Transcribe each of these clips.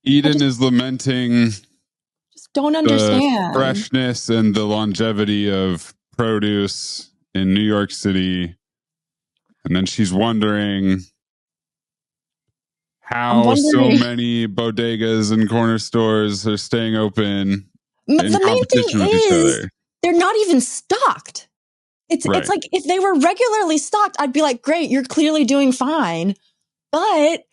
Eden is lamenting just don't understand the freshness and the longevity of produce in New York City. And then she's wondering how so many bodegas and corner stores are staying open in competition with each other. They're not even stocked. It's like if they were regularly stocked, I'd be like, great, you're clearly doing fine. But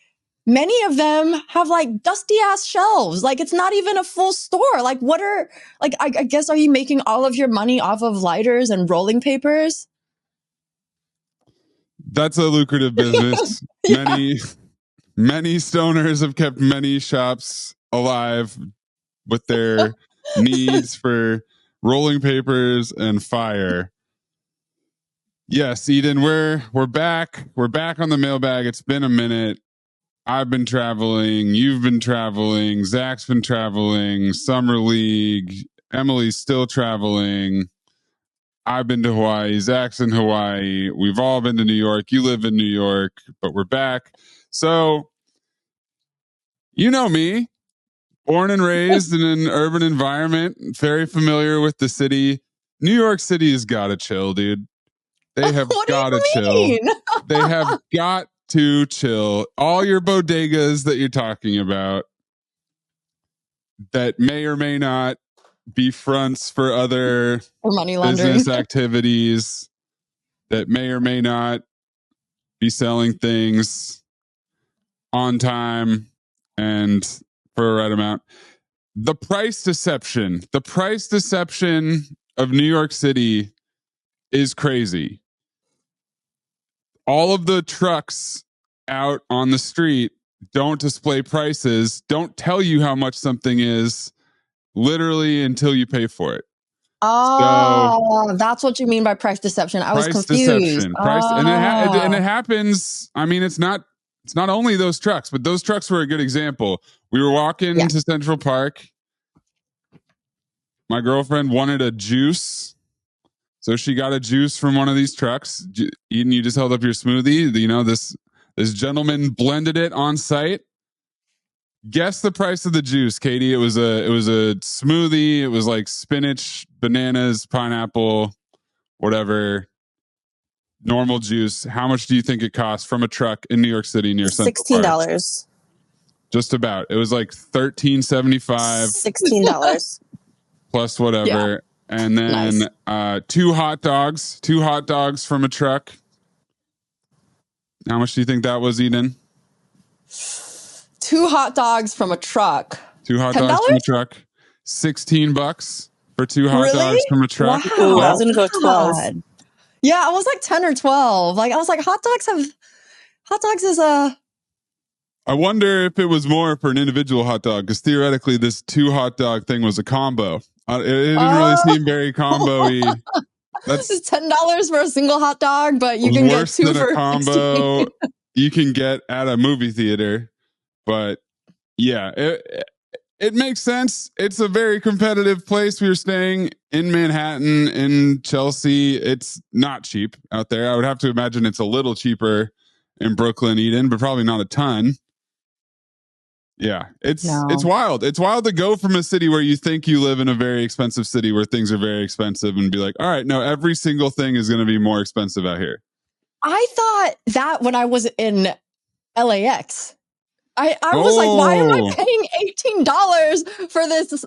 many of them have like dusty ass shelves. Like it's not even a full store. Like I guess, are you making all of your money off of lighters and rolling papers? That's a lucrative business. Yeah. Many stoners have kept many shops alive with their needs for rolling papers and fire. Yes, Eden, we're back. We're back on the mailbag. It's been a minute. I've been traveling. You've been traveling. Zach's been traveling. Summer League. Emily's still traveling. I've been to Hawaii. Zach's in Hawaii. We've all been to New York. You live in New York, but we're back. So, you know me, born and raised in an urban environment, very familiar with the city. New York City has got to chill, dude. They have got to chill. They have got to chill. All your bodegas that you're talking about that may or may not be fronts for other money laundering business activities, that may or may not be selling things on time and for a right amount. The price deception of New York City is crazy. All of the trucks out on the street don't display prices, don't tell you how much something is literally until you pay for it. Oh, so, that's what you mean by price deception. I was confused. And it happens. I mean, it's not only those trucks, but those trucks were a good example. We were walking to Central Park. My girlfriend wanted a juice. So she got a juice from one of these trucks. Eden, you just held up your smoothie. You know, this gentleman blended it on site. Guess the price of the juice, Katie. It was a smoothie. It was like spinach, bananas, pineapple, whatever. Normal juice. How much do you think it cost from a truck in New York City near Central Park? $16. Just about. It was like $13.75. $16 plus whatever. Yeah. And then two hot dogs from a truck. How much do you think that was, Eden? 2 hot dogs from a truck. 2 hot dogs from a truck. $16 for 2 hot dogs from a truck. Wow. Ooh, I was gonna go 12. Yeah, I was like 10 or 12. Like I was like, hot dogs is a. I wonder if it was more for an individual hot dog, because theoretically this 2 hot dog thing was a combo. It didn't really seem very combo-y. That's $10 for a single hot dog, but you can get 2 for a combo. You can get at a movie theater, but yeah, it makes sense. It's a very competitive place. We were staying in Manhattan, in Chelsea. It's not cheap out there. I would have to imagine it's a little cheaper in Brooklyn, Eden, but probably not a ton. Yeah, it's wild. It's wild to go from a city where you think you live in a very expensive city where things are very expensive and be like, all right, no, every single thing is going to be more expensive out here. I thought that when I was in LAX. I was like, why am I paying $18 for this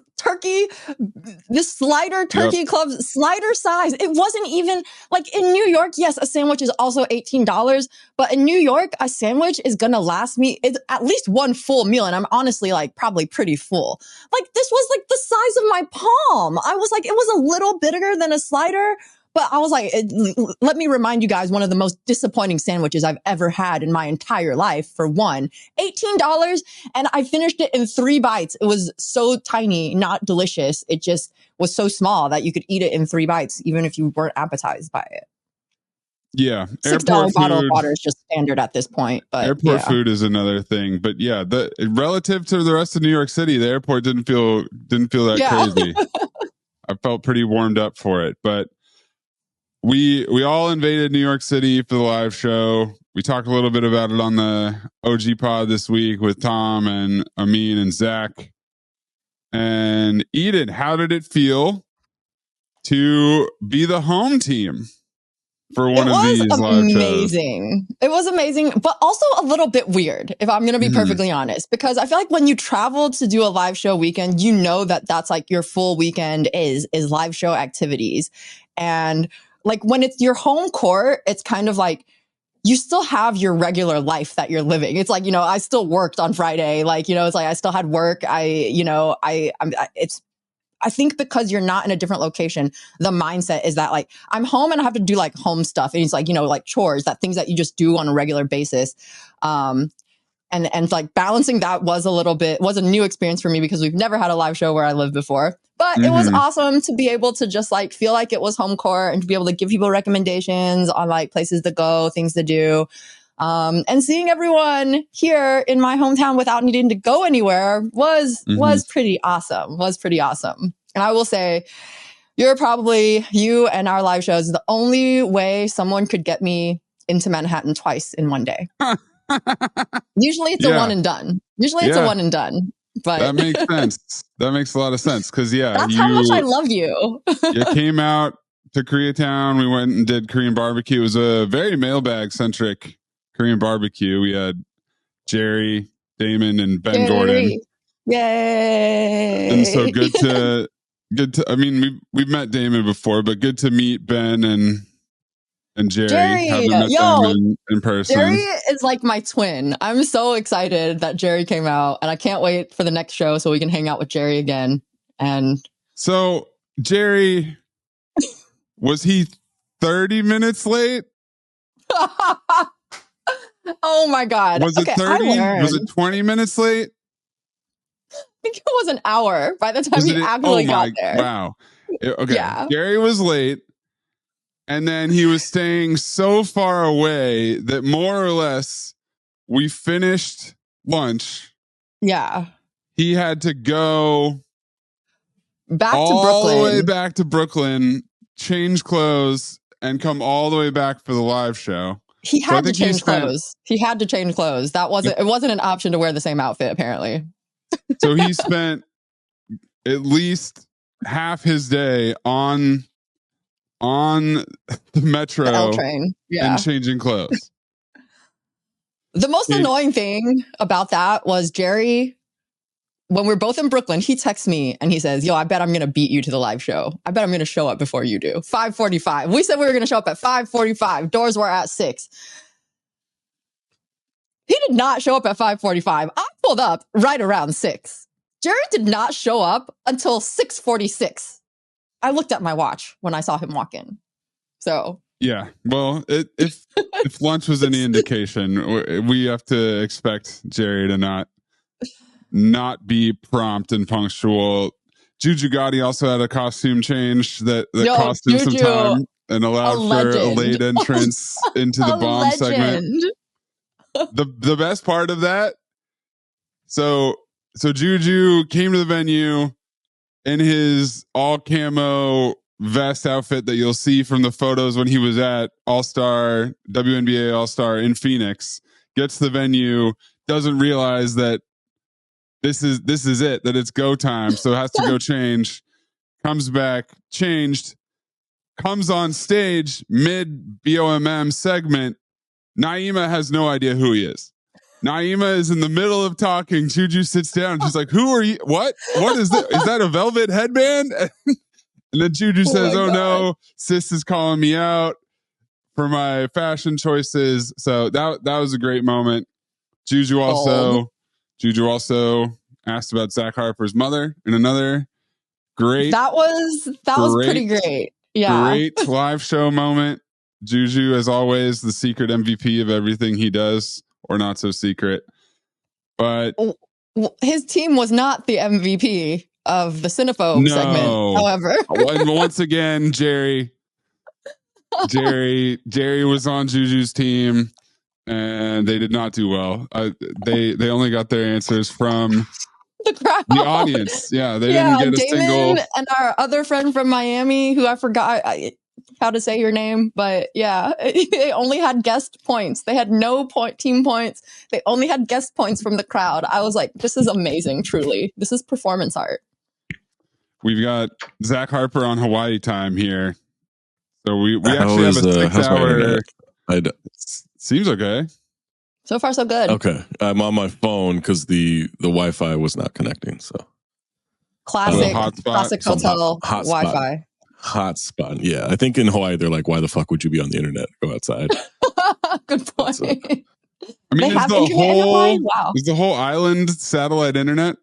slider turkey club slider size? It wasn't even like in New York. Yes, a sandwich is also $18, but in New York, a sandwich is going to last me at least one full meal. And I'm honestly like probably pretty full. Like this was like the size of my palm. I was like, it was a little bigger than a slider. But I was like, let me remind you guys, one of the most disappointing sandwiches I've ever had in my entire life, for one. $18, and I finished it in 3 bites. It was so tiny, not delicious. It just was so small that you could eat it in 3 bites, even if you weren't appetized by it. Yeah. $6 bottle of water is just standard at this point. But airport food is another thing. But yeah, relative to the rest of New York City, the airport didn't feel that crazy. I felt pretty warmed up for it, but we all invaded New York City for the live show. we talked a little bit about it on the OG pod this week with Tom and Amin and Zach. And Eden, how did it feel to be the home team for one of these live shows? It was amazing, but also a little bit weird, if I'm going to be perfectly honest, because I feel like when you travel to do a live show weekend, you know that that's like your full weekend is live show activities. And like when it's your home court, it's kind of like you still have your regular life that you're living. It's like, you know, I still worked on Friday. Like, you know, it's like I still had work. I think because you're not in a different location, the mindset is that like I'm home and I have to do like home stuff. And it's like, you know, like chores, that things that you just do on a regular basis. And like balancing that was a new experience for me because we've never had a live show where I lived before. But it was awesome to be able to just like feel like it was home court and to be able to give people recommendations on like places to go, things to do. And seeing everyone here in my hometown without needing to go anywhere was pretty awesome. And I will say, you and our live shows, the only way someone could get me into Manhattan twice in one day. Usually it's a one and done. But that makes sense. That makes a lot of sense. Cause that's how much I love you. You came out to Koreatown. We went and did Korean barbecue. It was a very Mailbag centric Korean barbecue. We had Jerry, Damon, and Ben Gordon. Yay! And so good to. I mean, we've met Damon before, but good to meet Ben and Jerry. Haven't met them in person. Jerry is like my twin. I'm so excited that Jerry came out, and I can't wait for the next show so we can hang out with Jerry again. And so Jerry, was he 30 minutes late? Oh my God. Was it 30? Was it 20 minutes late? I think it was an hour by the time he actually got there. Wow. Okay. Yeah. Jerry was late. And then he was staying so far away that more or less we finished lunch. Yeah. He had to go back to Brooklyn. All the way back to Brooklyn, change clothes, and come all the way back for the live show. He had to change clothes. He had to change clothes. It wasn't an option to wear the same outfit, apparently. So he spent at least half his day on the metro, the L train, and changing clothes. The most annoying thing about that was Jerry, when we're both in Brooklyn, he texts me and he says, yo, I bet I'm going to beat you to the live show. I bet I'm going to show up before you do. 5:45. We said we were going to show up at 5:45. Doors were at 6. He did not show up at 5:45. I pulled up right around 6. Jerry did not show up until 6:46. I looked at my watch when I saw him walk in. So yeah, well, if lunch was any indication, we have to expect Jerry to not be prompt and punctual. Juju Gotti also had a costume change that cost him some time and allowed for a late entrance into the bomb segment. The best part of that, so Juju came to the venue in his all camo vest outfit that you'll see from the photos when he was at WNBA All-Star in Phoenix, gets to the venue, doesn't realize that this is it, that it's go time, so has to go change, comes back, changed, comes on stage mid BOMM segment. Naima has no idea who he is. Naima is in the middle of talking. Juju sits down. She's like, who are you? What is that? Is that a velvet headband? And then Juju says, oh no, sis is calling me out for my fashion choices. So that was a great moment. Juju also asked about Zach Harper's mother in another great. That was pretty great. Yeah. Great live show moment. Juju, as always, the secret MVP of everything he does. Or not so secret, but his team was not the MVP of the Cinephobe segment. However, and once again, Jerry was on Juju's team, and they did not do well. They only got their answers from the crowd, the audience. Yeah, they didn't get a Damon single. And our other friend from Miami, who I forgot. how to say your name, but yeah, they only had guest points. They had no team points. They only had guest points from the crowd. I was like, this is amazing, truly. This is performance art. We've got Zach Harper on Hawaii time here. So we actually have a 6 hour. Seems okay. So far, so good. Okay. I'm on my phone because the Wi-Fi was not connecting. So classic hotel Wi-Fi. Hotspot. Yeah. I think in Hawaii, they're like, why the fuck would you be on the internet? Go outside. Good point. I mean, is the whole island satellite internet?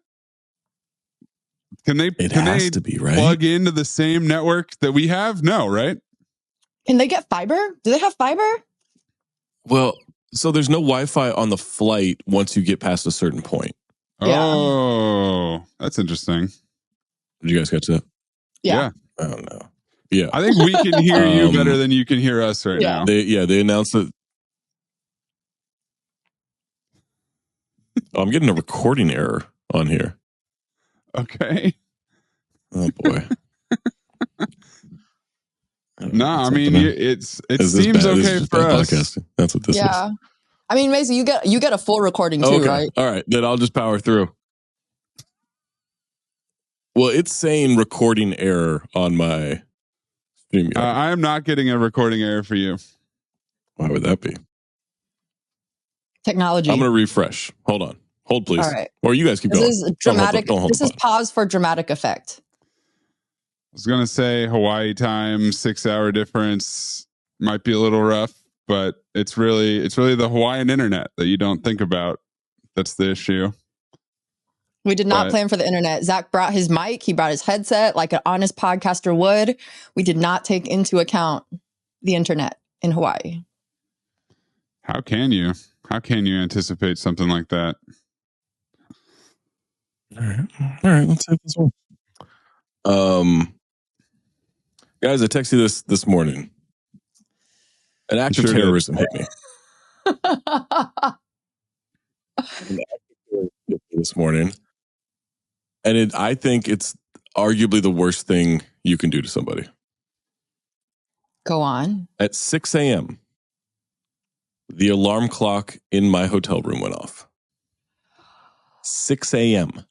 Can they plug into the same network that we have? No, right? Can they get fiber? Do they have fiber? Well, so there's no Wi-Fi on the flight once you get past a certain point. Oh, that's interesting. Did you guys catch that? Yeah. I don't know. Yeah. I think we can hear you better than you can hear us right now. They announced that. Oh, I'm getting a recording error on here. Okay. Oh boy. I mean, it seems okay for us. Podcasting. That's what this is. Yeah. I mean, Maisie, you get a full recording too, right? All right. Then I'll just power through. Well, it's saying recording error on my stream. I am not getting a recording error for you. Why would that be? Technology. I'm going to refresh. Hold on. Hold, please. All right. Or you guys keep going. This is dramatic. This is pause for dramatic effect. I was going to say Hawaii time, 6 hour difference might be a little rough, but it's really the Hawaiian internet that you don't think about. That's the issue. We did not plan for the internet. Zach brought his mic. He brought his headset like an honest podcaster would. We did not take into account the internet in Hawaii. How can you anticipate something like that? All right. Let's take this one. Guys, I texted you this morning. An act of terrorism hit me. This morning. And I think it's arguably the worst thing you can do to somebody. Go on. At 6 a.m., the alarm clock in my hotel room went off. 6 a.m.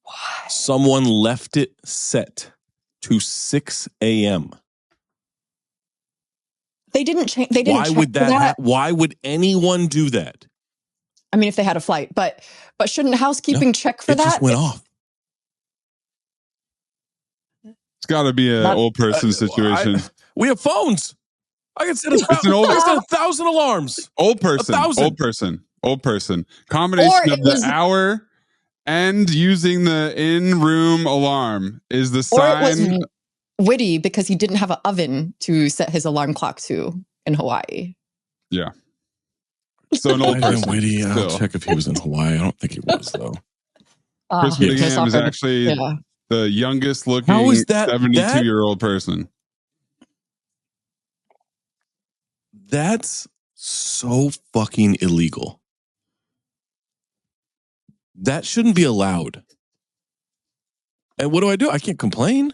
What? Someone left it set to 6 a.m. They didn't change. They didn't. Why would that? Why would anyone do that? I mean, if they had a flight, but shouldn't housekeeping check for that? It just went off. It's got to be an old person situation. We have phones. I can set 1,000 alarms. Old person. Combination of the hour and using the in-room alarm is the sign. Or it was witty because he didn't have an oven to set his alarm clock to in Hawaii. Yeah. So an old person. Witty. I'll check if he was in Hawaii. I don't think he was though. Chris Whittingham is actually the youngest looking 72-year-old person. That's so fucking illegal. That shouldn't be allowed. And what do? I can't complain.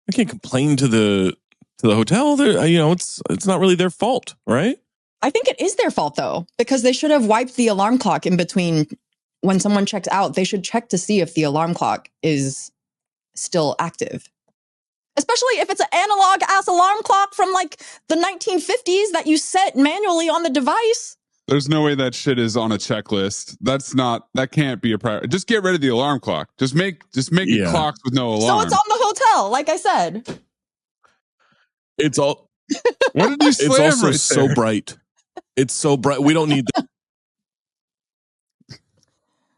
I can't complain to the hotel. It's not really their fault, right? I think it is their fault though, because they should have wiped the alarm clock in between when someone checks out. They should check to see if the alarm clock is still active. Especially if it's an analog ass alarm clock from like the 1950s that you set manually on the device. There's no way that shit is on a checklist. That can't be a priority. Just get rid of the alarm clock. Just make it clocks with no alarm. So it's on the hotel, like I said. It's all. What did you say? It's also so bright. It's so bright. We don't need that.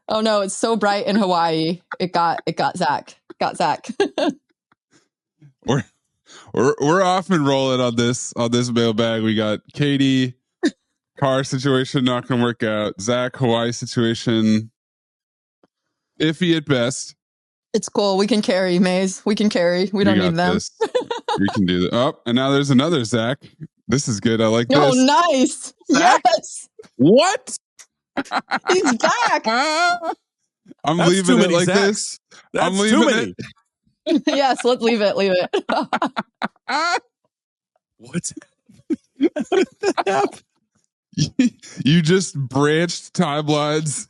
Oh no, it's so bright in Hawaii. It got Zach. Got Zach. We're off and rolling on this mailbag. We got Katie, car situation not gonna work out. Zach, Hawaii situation iffy at best. It's cool. We can carry, Maze. We can carry. We don't need them. We can do that. Oh, and now there's another Zach. This is good. I like this. Oh, nice. Zach? Yes. What? He's back. I'm leaving it like this. I'm leaving it. Yes, let's leave it. Leave it. What? How did that happen? You just branched timelines.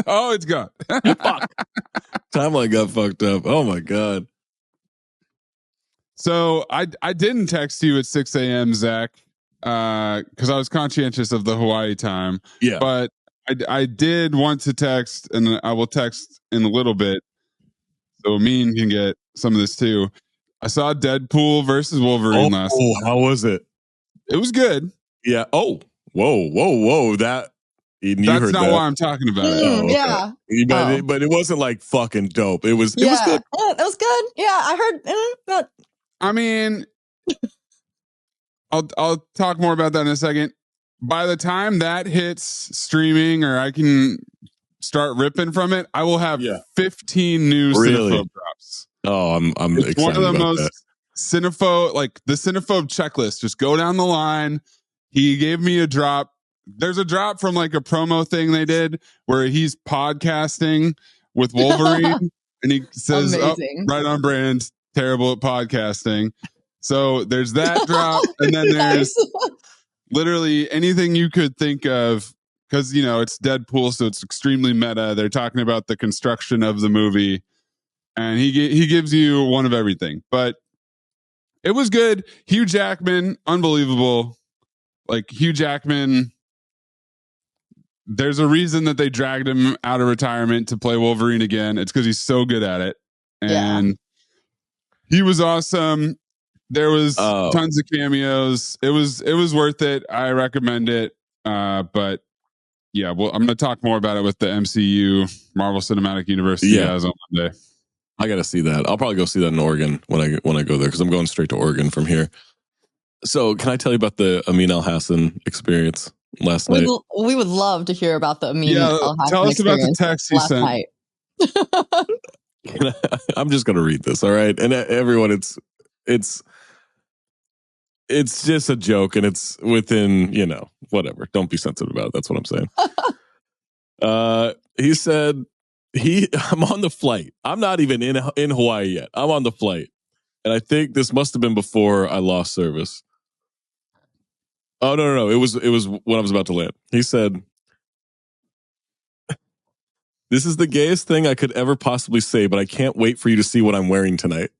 Oh, it's gone. Fuck. Timeline got fucked up. Oh my God. So I didn't text you at 6 a.m., Zach, because I was conscientious of the Hawaii time. Yeah. But I did want to text, and I will text in a little bit, so Amin can get some of this too. I saw Deadpool versus Wolverine last night. Oh, how was it? It was good. Yeah. Oh, whoa. That's not why I'm talking about it. Okay. Yeah. But it wasn't like fucking dope. It was good. Yeah, it was good. Yeah, I heard. I mean, I'll talk more about that in a second. By the time that hits streaming, or I can start ripping from it, I will have 15 new Cinephobe drops. Oh, I'm it's excited one of the about most that. Cinephobe, like the Cinephobe checklist. Just go down the line. He gave me a drop. There's a drop from like a promo thing they did where he's podcasting with Wolverine, and he says, "Oh, right on brand, terrible at podcasting." So there's that drop, and then there's literally anything you could think of, because it's Deadpool, so it's extremely meta. They're talking about the construction of the movie, and he gives you one of everything. But it was good. Hugh Jackman, unbelievable. Like Hugh Jackman, there's a reason that they dragged him out of retirement to play Wolverine again. It's because he's so good at it, and he was awesome. There was tons of cameos. It was worth it. I recommend it. But yeah, well, I'm going to talk more about it with the MCU, Marvel Cinematic Universe, guys on Monday. I got to see that. I'll probably go see that in Oregon when I go there, because I'm going straight to Oregon from here. So, can I tell you about the Amin Elhassan experience last night? We would love to hear about the Amin Elhassan tell us about the text you sent. Night. I'm just going to read this, all right? And everyone, it's just a joke, and it's within, whatever. Don't be sensitive about it. That's what I'm saying. He said, I'm on the flight. I'm not even in Hawaii yet. I'm on the flight. And I think this must have been before I lost service. Oh, no. It was when I was about to land. He said, "This is the gayest thing I could ever possibly say, but I can't wait for you to see what I'm wearing tonight."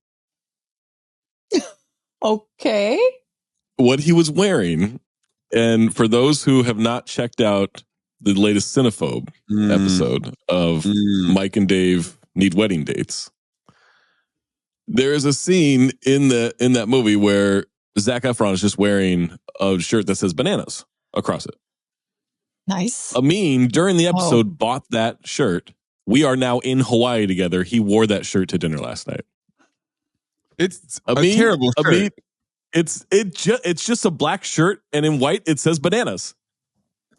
Okay. What he was wearing, and for those who have not checked out the latest Cinephobe episode of Mike and Dave Need Wedding Dates, there is a scene in that movie where Zac Efron is just wearing a shirt that says bananas across it. Nice. Amin, during the episode, bought that shirt. We are now in Hawaii together. He wore that shirt to dinner last night. It's a terrible shirt. Amin, it's just a black shirt, and in white it says bananas.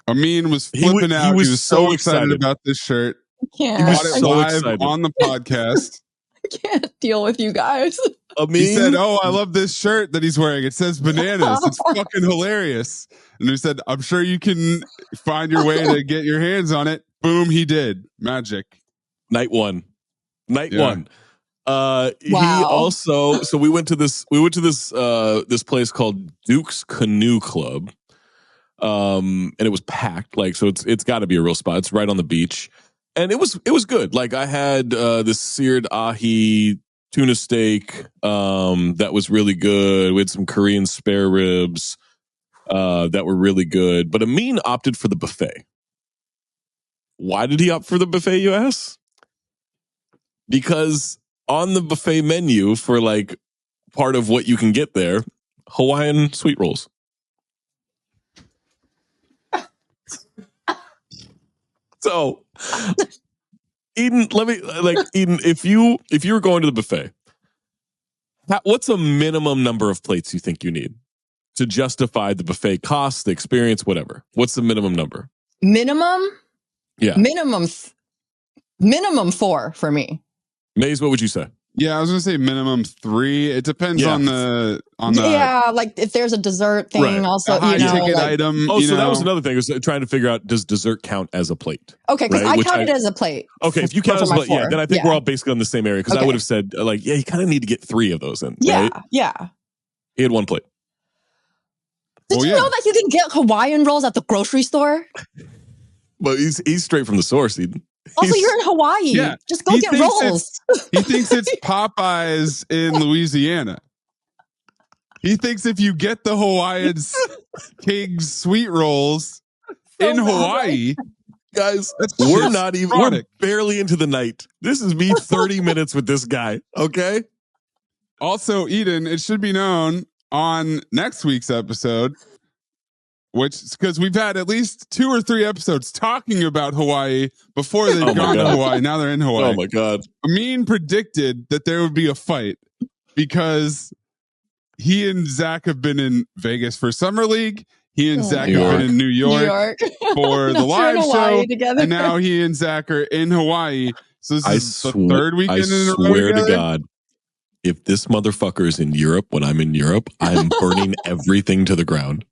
Amin was flipping out. He was so excited about this shirt. He bought it live on the podcast. I can't deal with you guys. Amin, he said, "Oh, I love this shirt that he's wearing. It says bananas. It's fucking hilarious." And he said, "I'm sure you can find your way to get your hands on it." Boom, he did. Magic. Night one. He also, so we went to this place called Duke's Canoe Club. And it was packed. Like, so it's got to be a real spot. It's right on the beach. And it was good. Like, I had this seared ahi tuna steak that was really good. We had some Korean spare ribs that were really good. But Amin opted for the buffet. Why did he opt for the buffet, you ask? Because on the buffet menu, for like part of what you can get there, Hawaiian sweet rolls. So, Eden, Eden, if you were going to the buffet, what's a minimum number of plates you think you need to justify the buffet cost, the experience, whatever? What's the minimum number? Minimum? Yeah. Minimum 4 for me. Maze, what would you say? Yeah, I was going to say minimum 3. It depends on the like if there's a dessert thing, right. also, a high ticket item. Oh, so that was another thing. I was trying to figure out, does dessert count as a plate? Okay, because I count it as a plate. Okay, if you count it as a plate, then I think we're all basically on the same area, because I would have said, you kind of need to get 3 of those in. Yeah, right? yeah. He had 1 plate. Did you know that you can get Hawaiian rolls at the grocery store? But he's straight from the source, Eden. Also, you're in Hawaii. Yeah, just go get rolls. He thinks it's Popeyes in Louisiana. He thinks if you get the Hawaiian King's sweet rolls in Hawaii, guys, we're barely into the night. This is me 30 minutes with this guy. Okay. Also, Eden, it should be known on next week's episode, which because we've had at least 2 or 3 episodes talking about Hawaii before they've gone to Hawaii. Now they're in Hawaii. Oh my God. Amin predicted that there would be a fight because he and Zach have been in Vegas for Summer League. He and Zach have been in New York for the live show. Together. And now he and Zach are in Hawaii. So this is the 3rd weekend in a row. I swear to God, if this motherfucker is in Europe when I'm in Europe, I'm burning everything to the ground.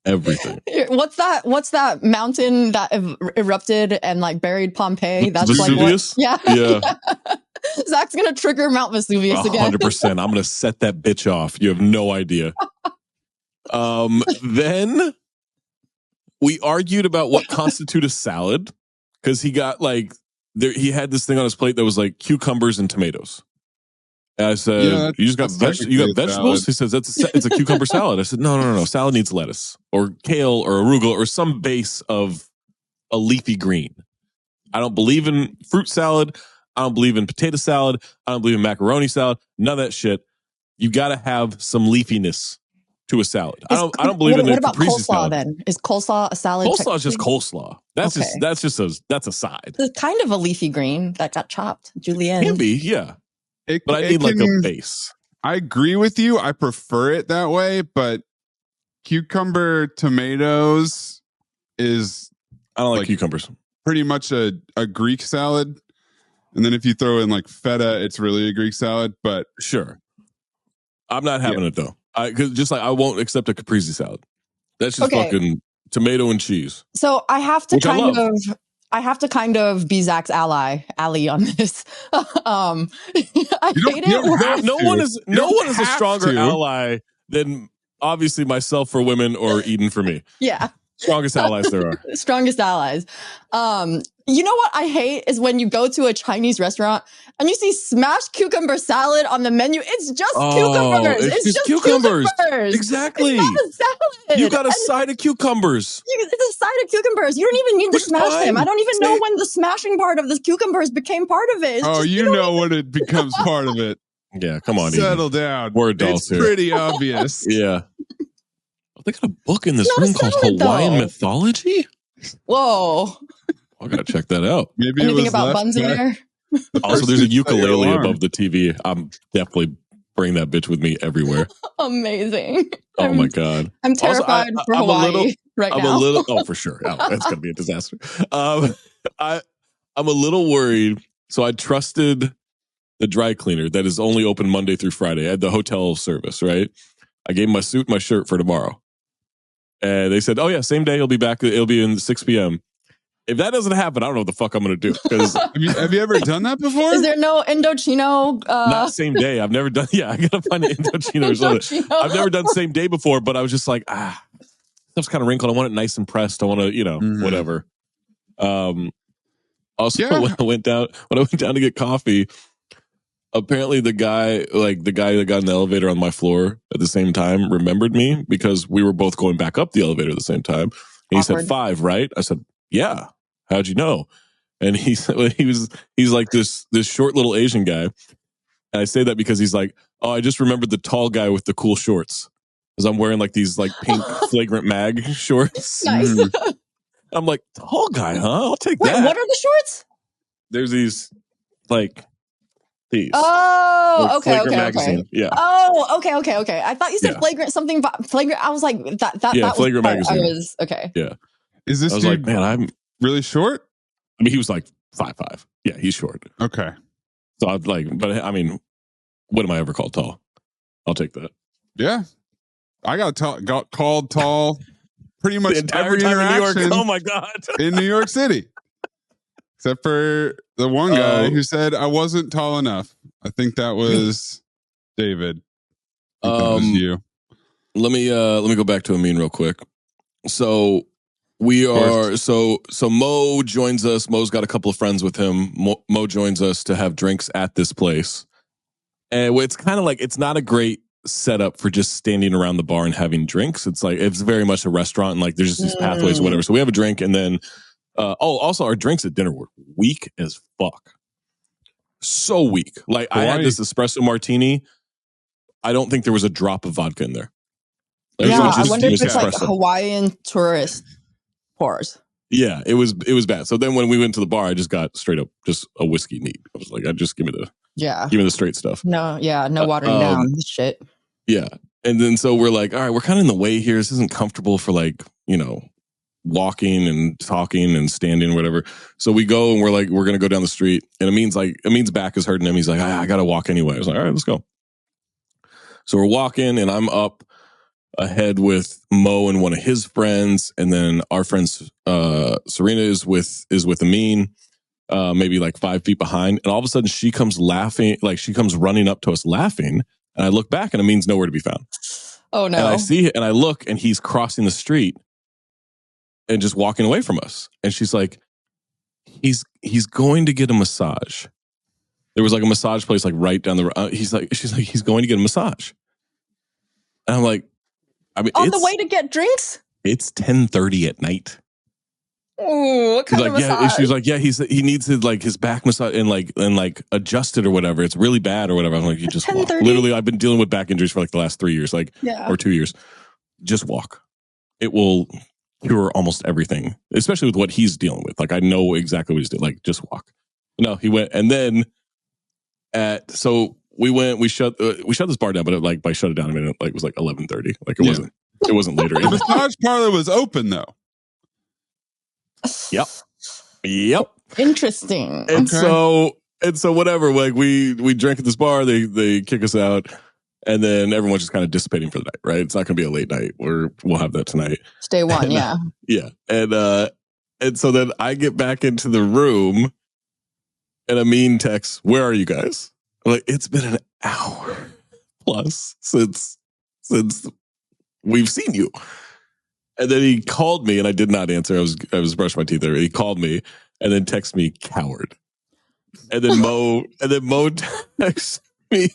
Everything. What's that mountain that erupted and like buried Pompeii? That's Vesuvius? Like what, yeah. Zach's gonna trigger Mount Vesuvius again. 100%. I'm gonna set that bitch off. You have no idea. Then we argued about what constitute a salad because he got he had this thing on his plate that was like cucumbers and tomatoes. And I said, "You just got vegetables." Salad. He says, "It's a cucumber salad." I said, "No. Salad needs lettuce or kale or arugula or some base of a leafy green. I don't believe in fruit salad. I don't believe in potato salad. I don't believe in macaroni salad. None of that shit. You got to have some leafiness to a salad. I don't believe in what about caprese coleslaw salad. Then is coleslaw a salad? Coleslaw is just coleslaw. That's a side. It's kind of a leafy green that got chopped. Julienne can be, yeah. But I need like a base. I agree with you. I prefer it that way, but cucumber tomatoes is I don't like cucumbers. Pretty much a Greek salad. And then if you throw in like feta, it's really a Greek salad, but sure. I'm not having it though. Cause I won't accept a caprese salad. That's just fucking tomato and cheese. So I have to kind of be Zach's ally on this. I hate it. No one is a stronger ally than obviously myself for women or Eden for me. Yeah. Strongest allies there are. Strongest allies. You know what I hate is when you go to a Chinese restaurant and you see smashed cucumber salad on the menu. It's just cucumbers. It's just cucumbers. Exactly. It's not a salad. You got a side of cucumbers. It's a side of cucumbers. You don't even need to smash them. I don't even know when the smashing part of the cucumbers became part of it. You know when it becomes part of it. Yeah, come on. Settle down. We're adults here. It's pretty obvious. Yeah. They got a book in this room called Hawaiian Mythology? Whoa. I gotta check that out. Maybe anything about buns in there? Also, there's a ukulele above the TV. I'm definitely bringing that bitch with me everywhere. Amazing. Oh my God. I'm terrified for Hawaii right now. Oh, for sure. That's gonna be a disaster. I'm a little worried. So I trusted the dry cleaner that is only open Monday through Friday. I had the hotel service, right? I gave him my suit and my shirt for tomorrow. And they said, "Oh yeah, same day he'll be back. It'll be in 6 p.m." If that doesn't happen, I don't know what the fuck I'm going to do. Because have you ever done that before? Is there no Indochino? Not same day. I've never done. Yeah, I got to find an Indochino or something. I've never done same day before, but I was just like, stuff's kind of wrinkled. I want it nice and pressed. I want to, whatever. Also, when I went down to get coffee, apparently the guy that got in the elevator on my floor at the same time remembered me because we were both going back up the elevator at the same time. And he said 5, right? I said, yeah. How'd you know? And he's like this short little Asian guy. And I say that because he's like, oh, I just remembered the tall guy with the cool shorts. Because I'm wearing like these like pink flagrant mag shorts. Nice. I'm like, tall guy, huh? I'll take that. What are the shorts? There's these like these. Oh, okay. Yeah. Oh, okay. I thought you said flagrant something. Flagrant. I was like that. Yeah, flagrant magazine. I was okay. Yeah. Is this? I was like, man, I'm really short. I mean, he was like 5'5". Yeah, he's short. Okay. So I'd like, but I mean, when am I ever called tall? I'll take that. Yeah, I got called tall pretty much every interaction in New York. Oh my God, in New York City, except for the one guy who said I wasn't tall enough. I think that was David. I think that was you. let me go back to Amin real quick. So we are so Mo joins us. Mo's got a couple of friends with him. Mo joins us to have drinks at this place, and it's kind of like it's not a great setup for just standing around the bar and having drinks. It's like it's very much a restaurant, and like there's just these pathways or whatever. So we have a drink, and then also our drinks at dinner were weak as fuck. So weak. Like I had this espresso martini. I don't think there was a drop of vodka in there. Like, yeah, I wonder if it's like Hawaiian tourist pours. Yeah, it was bad. So then when we went to the bar, I just got straight up just a whiskey neat. I was like, I just give me the straight stuff. No watering down this shit. Yeah, and then so we're like, all right, we're kind of in the way here. This isn't comfortable for like walking and talking and standing or whatever. So we go and we're like, we're gonna go down the street, and Amin's back is hurting him. He's like, I gotta walk anyway. I was like, all right, let's go. So we're walking, and I'm up ahead with Mo and one of his friends, and then our friend Serena is with Amin, maybe like 5 feet behind, and all of a sudden she comes laughing, like she comes running up to us laughing, and I look back and Amin's nowhere to be found. Oh no! And I see it, and I look, and he's crossing the street and just walking away from us, and she's like, he's going to get a massage. There was like a massage place like right down the road. She's like, he's going to get a massage, and I'm like, I mean, on the way to get drinks? It's 10:30 at night. Oh, what kind of massage? She's like, yeah, he needs his like his back massage and like adjust it or whatever. It's really bad or whatever. I'm like, you just walk. Literally, I've been dealing with back injuries for like the last 3 years, or 2 years. Just walk. It will cure almost everything, especially with what he's dealing with. Like I know exactly what he's doing. Like just walk. No, he went, and then we shut this bar down, but by shut it down, I mean it was like 11:30. Like it wasn't later. The massage parlor was open though. Yep. Interesting. And so whatever. Like we drank at this bar. They kick us out, and then everyone's just kind of dissipating for the night. Right? It's not going to be a late night. We'll have that tonight. Stay one. Yeah. Yeah. And so then I get back into the room, and Amin texts, "Where are you guys?" I'm like, it's been an hour plus since we've seen you. And then he called me, and I did not answer. I was brushing my teeth there. He called me and then texted me, "Coward." And then Mo texted me.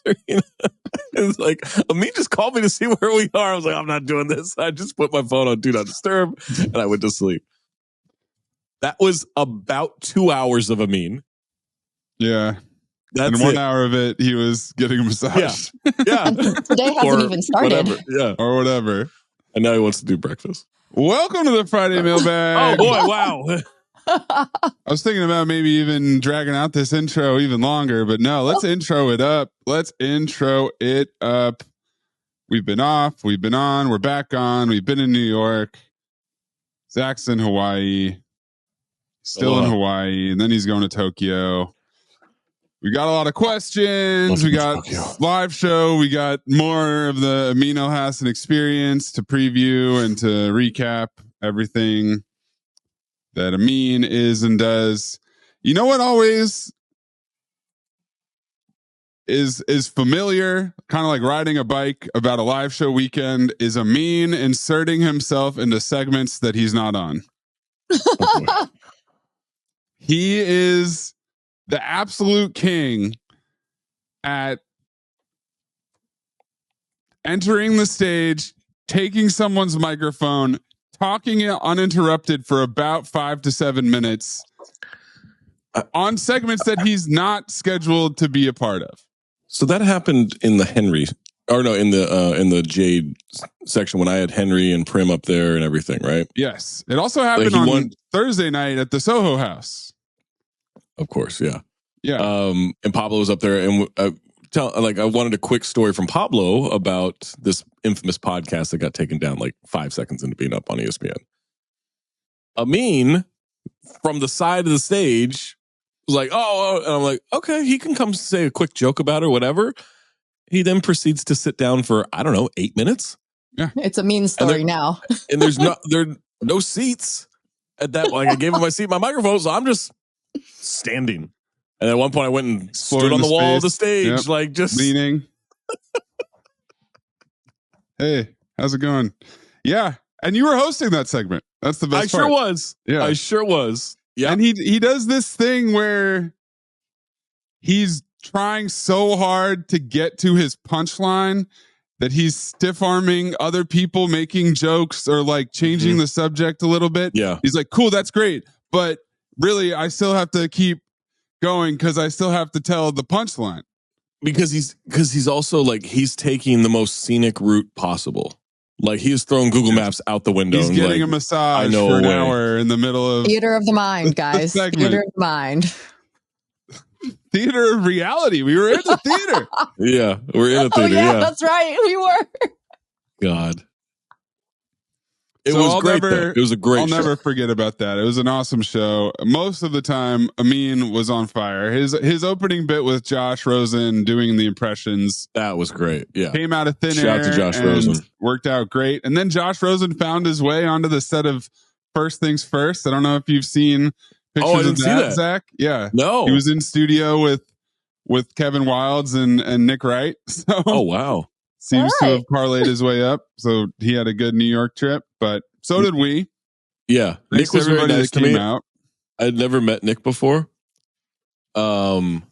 It's like, Amin just called me to see where we are. I was like, I'm not doing this. I just put my phone on Do Not Disturb, and I went to sleep. That was about 2 hours of Amin. Yeah. And 1 hour of it, he was getting a massage. Yeah. Today hasn't even started. Whatever. Yeah. Or whatever. And now he wants to do breakfast. Welcome to the Friday Mailbag. Oh, boy. Wow. I was thinking about maybe even dragging out this intro even longer, but no, let's intro it up. We've been off. We've been on. We're back on. We've been in New York. Zach's in Hawaii. Still in Hawaii. And then he's going to Tokyo. We got a lot of questions. We got live show. We got more of the Amin Elhassan Experience to preview and to recap everything that Amin is and does. You know what always is familiar, kind of like riding a bike about a live show weekend, is Amin inserting himself into segments that he's not on. He is the absolute king at entering the stage, taking someone's microphone, talking it uninterrupted for about 5 to 7 minutes on segments that he's not scheduled to be a part of. So that happened in the in the Jade section when I had Henry and Prim up there and everything, right? Yes. It also happened on Thursday night at the Soho House. Of course, yeah. Yeah. And Pablo was up there, and I wanted a quick story from Pablo about this infamous podcast that got taken down like 5 seconds into being up on ESPN. Amin, from the side of the stage, was like, oh, and I'm like, okay, he can come say a quick joke about it or whatever. He then proceeds to sit down for, 8 minutes. Yeah. It's a mean story now. And there are no seats at that. Like I gave him my seat, my microphone, so I'm just standing. And at one point I went and stood on the wall of the stage, like just leaning. Hey, how's it going? Yeah, and you were hosting that segment. That's the best part. Sure was. Yeah, I sure was. Yeah, and he does this thing where he's trying so hard to get to his punchline that he's stiff arming other people making jokes or like changing the subject a little bit. Yeah, he's like, cool, that's great, but really, I still have to keep going because I still have to tell the punchline. Because he's also like he's taking the most scenic route possible. Like he is throwing Google Maps out the window. He's getting like, a massage for an hour in the middle of theater of the mind, guys. Theater of the mind. Theater of reality. We were in the theater. Yeah, we're in a theater. Yeah, that's right. We were. God. It was great. It was a great show. I'll never forget about that. It was an awesome show. Most of the time, Amin was on fire. His opening bit with Josh Rosen doing the impressions. That was great. Yeah. Came out of thin air. Shout out to Josh Rosen. Worked out great. And then Josh Rosen found his way onto the set of First Things First. I don't know if you've seen pictures of that, Zach. Yeah. No. He was in studio with Kevin Wildes and Nick Wright. So, oh, wow. Seems to have parlayed his way up. So he had a good New York trip, but so did we. Yeah. Thanks Nick was very nice that came out. I'd never met Nick before. And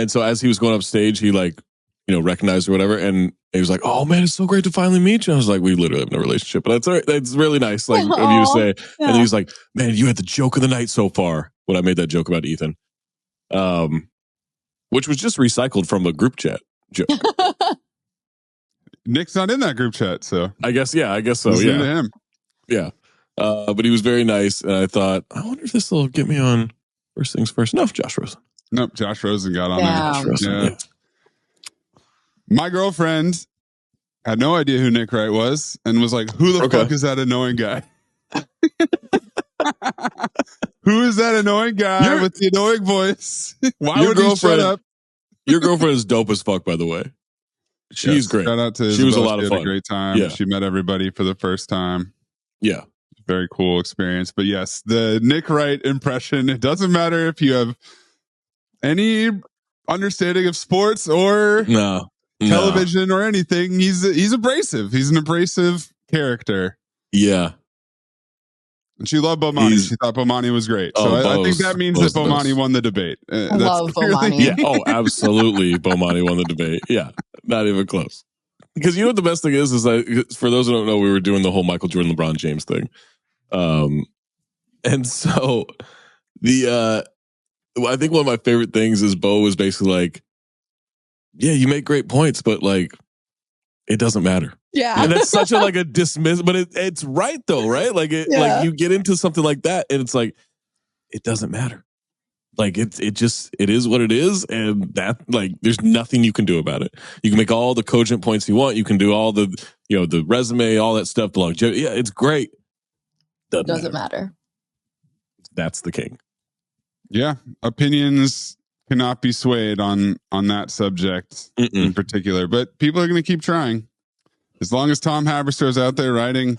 so as he was going up stage, he recognized or whatever. And he was like, oh man, it's so great to finally meet you. I was like, we literally have no relationship, but that's all right. That's really nice. Like of you to say. Yeah. And then he's like, man, you had the joke of the night so far. When I made that joke about Ethan. Which was just recycled from a group chat joke. Nick's not in that group chat, so I guess so. Listen to him. Yeah. But he was very nice, and I thought, I wonder if this will get me on First Things First. No, Josh Rosen. Nope, Josh Rosen got on there. Josh Rosen, yeah. My girlfriend had no idea who Nick Wright was and was like, who the fuck is that annoying guy? Who is that annoying guy with the annoying voice? Why would he shut up? Your girlfriend is dope as fuck, by the way. She's great. Shout out to Isabel. She was a lot of fun. Had a great time. Yeah. She met everybody for the first time. Yeah. Very cool experience. But yes, the Nick Wright impression, it doesn't matter if you have any understanding of sports or television or anything. He's abrasive. He's an abrasive character. Yeah. And she loved Bomani. She thought Bomani was great. So I think that means that Bomani won the debate. I love Bomani. Yeah. Oh, absolutely. Bomani won the debate. Yeah. Not even close. Because you know what the best thing is for those who don't know, we were doing the whole Michael Jordan, LeBron James thing. And so I think one of my favorite things is Bo was basically like, yeah, you make great points, but like, it doesn't matter. Yeah. And it's such a dismiss, but it's right though, right? Like you get into something like that and it's like, it doesn't matter. Like it is what it is. And that there's nothing you can do about it. You can make all the cogent points you want. You can do all the, the resume, all that stuff, the longevity. Yeah, it's great. Doesn't matter. That's the king. Yeah. Opinions cannot be swayed on that subject in particular, but people are going to keep trying. As long as Tom Haberstroh's out there writing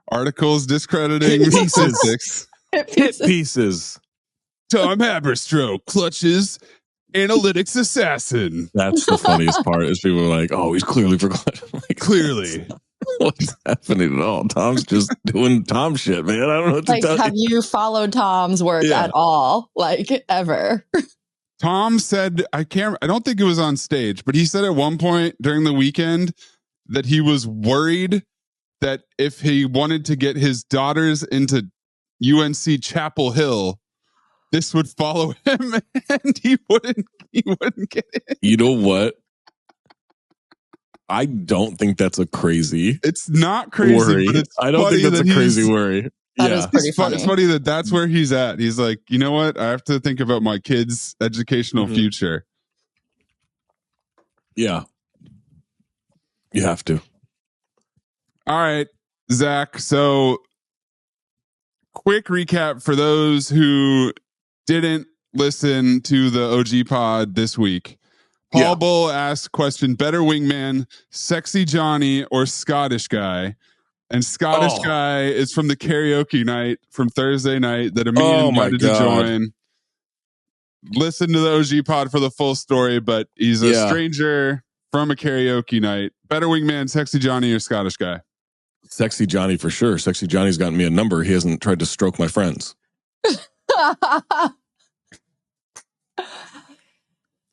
articles discrediting statistics. Hit pieces. Tom Haberstroh clutches analytics assassin. That's the funniest part is people are like, oh, he's clearly forgotten. Clearly. What's happening at all? Tom's just doing Tom shit, man. I don't know what to tell you. Have you followed Tom's work at all? Ever? Tom said, I don't think it was on stage, but he said at one point during the weekend that he was worried that if he wanted to get his daughters into UNC Chapel Hill, this would follow him and he wouldn't get it. You know what? I don't think that's a crazy. It's not crazy, worry. But it's I don't think that's a crazy worry. That is pretty funny. It's funny that's where he's at. He's like, you know what? I have to think about my kids' educational future. Yeah. You have to. All right, Zach. So quick recap for those who didn't listen to the OG pod this week. Paul Bull asked question, better wingman, sexy Johnny or Scottish guy? And Scottish guy is from the karaoke night from Thursday night that Amin invited to join. Listen to the OG pod for the full story, but he's a stranger from a karaoke night Better wingman, Sexy Johnny or Scottish guy? Sexy Johnny for sure. Sexy Johnny's gotten me a number. He hasn't tried to stroke my friends.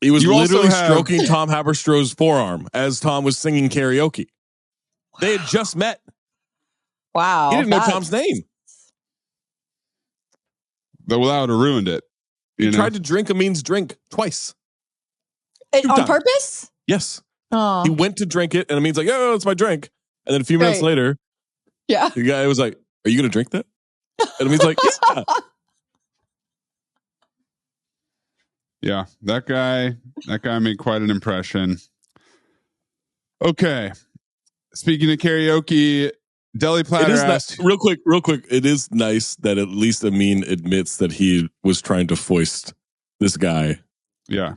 He was literally stroking Tom Haberstrow's forearm as Tom was singing karaoke. They had just met. Wow. He didn't know Tom's name. That would have ruined it. He tried to drink Amin's drink twice. On purpose? Yes. Oh. He went to drink it, and Amin's like, "Oh, it's my drink." And then a few minutes later, the guy was like, "Are you going to drink that?" And Amin's like, "Yeah." Yeah, that guy made quite an impression. Okay. Speaking of karaoke, Deli Platter asked... Real quick. It is nice that at least Amin admits that he was trying to foist this guy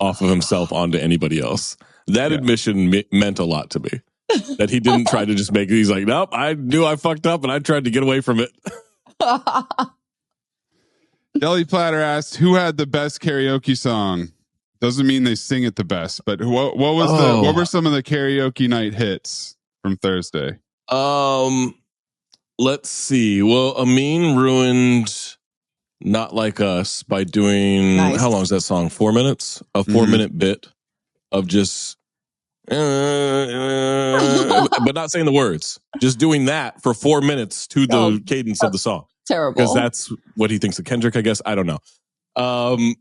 off of himself onto anybody else. That admission meant a lot to me. That he didn't try to just make it. He's like, nope, I knew I fucked up and I tried to get away from it. Deli Platter asked, who had the best karaoke song? Doesn't mean they sing it the best, but what were some of the karaoke night hits from Thursday? Let's see. Well, Amin ruined Not Like Us by doing how long is that song? 4 minutes? A 4-minute bit of just but not saying the words. Just doing that for 4 minutes to the cadence of the song. Terrible. Because that's what he thinks of Kendrick, I guess. I don't know. Tom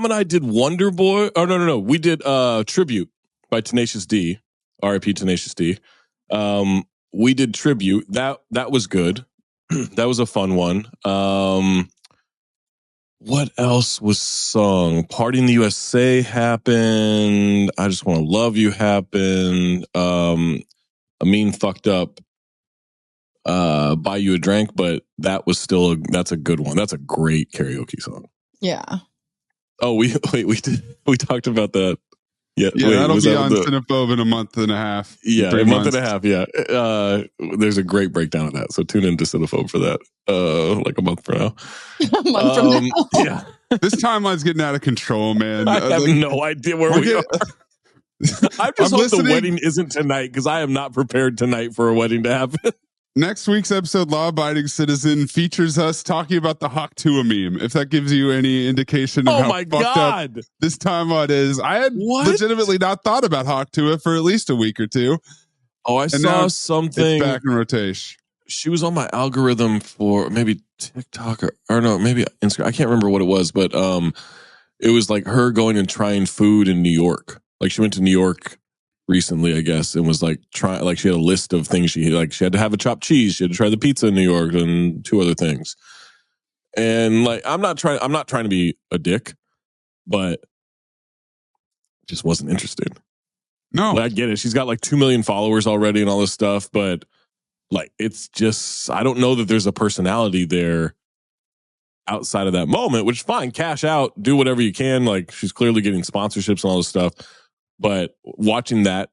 and I did Wonder Boy. Oh, no. We did Tribute by Tenacious D. R.I.P. Tenacious D. We did Tribute. That was good. That was a fun one. What else was sung? Party in the USA happened. I Just Want to Love You happened. Amin fucked up. Buy You a Drink, but that was still that's a good one. That's a great karaoke song. Yeah. Oh, we talked about that. Yeah, that'll be on Cinephobe in a month and a half. Yeah, a month and a half. Yeah, there's a great breakdown of that. So tune in to Cinephobe for that. Like a month from now. A month from now. Yeah, this timeline's getting out of control, man. I have no idea where we are. I just hope the wedding isn't tonight because I am not prepared tonight for a wedding to happen. Next week's episode, Law Abiding Citizen, features us talking about the Hawk Tua meme. If that gives you any indication of how fucked up this timeline is. I had legitimately not thought about Hawk Tua for at least a week or two. Oh, I saw something. It's back in rotation. She was on my algorithm for maybe TikTok or no, maybe Instagram. I can't remember what it was, but it was like her going and trying food in New York. Like she went to New York recently, I guess, and was like trying. Like she had a list of things she had to have a chopped cheese. She had to try the pizza in New York and 2 other things. And like I'm not trying to be a dick, but just wasn't interested. No, like, I get it. She's got like 2 million followers already and all this stuff, but like it's just I don't know that there's a personality there outside of that moment. Which is fine, cash out, do whatever you can. Like she's clearly getting sponsorships and all this stuff. But watching that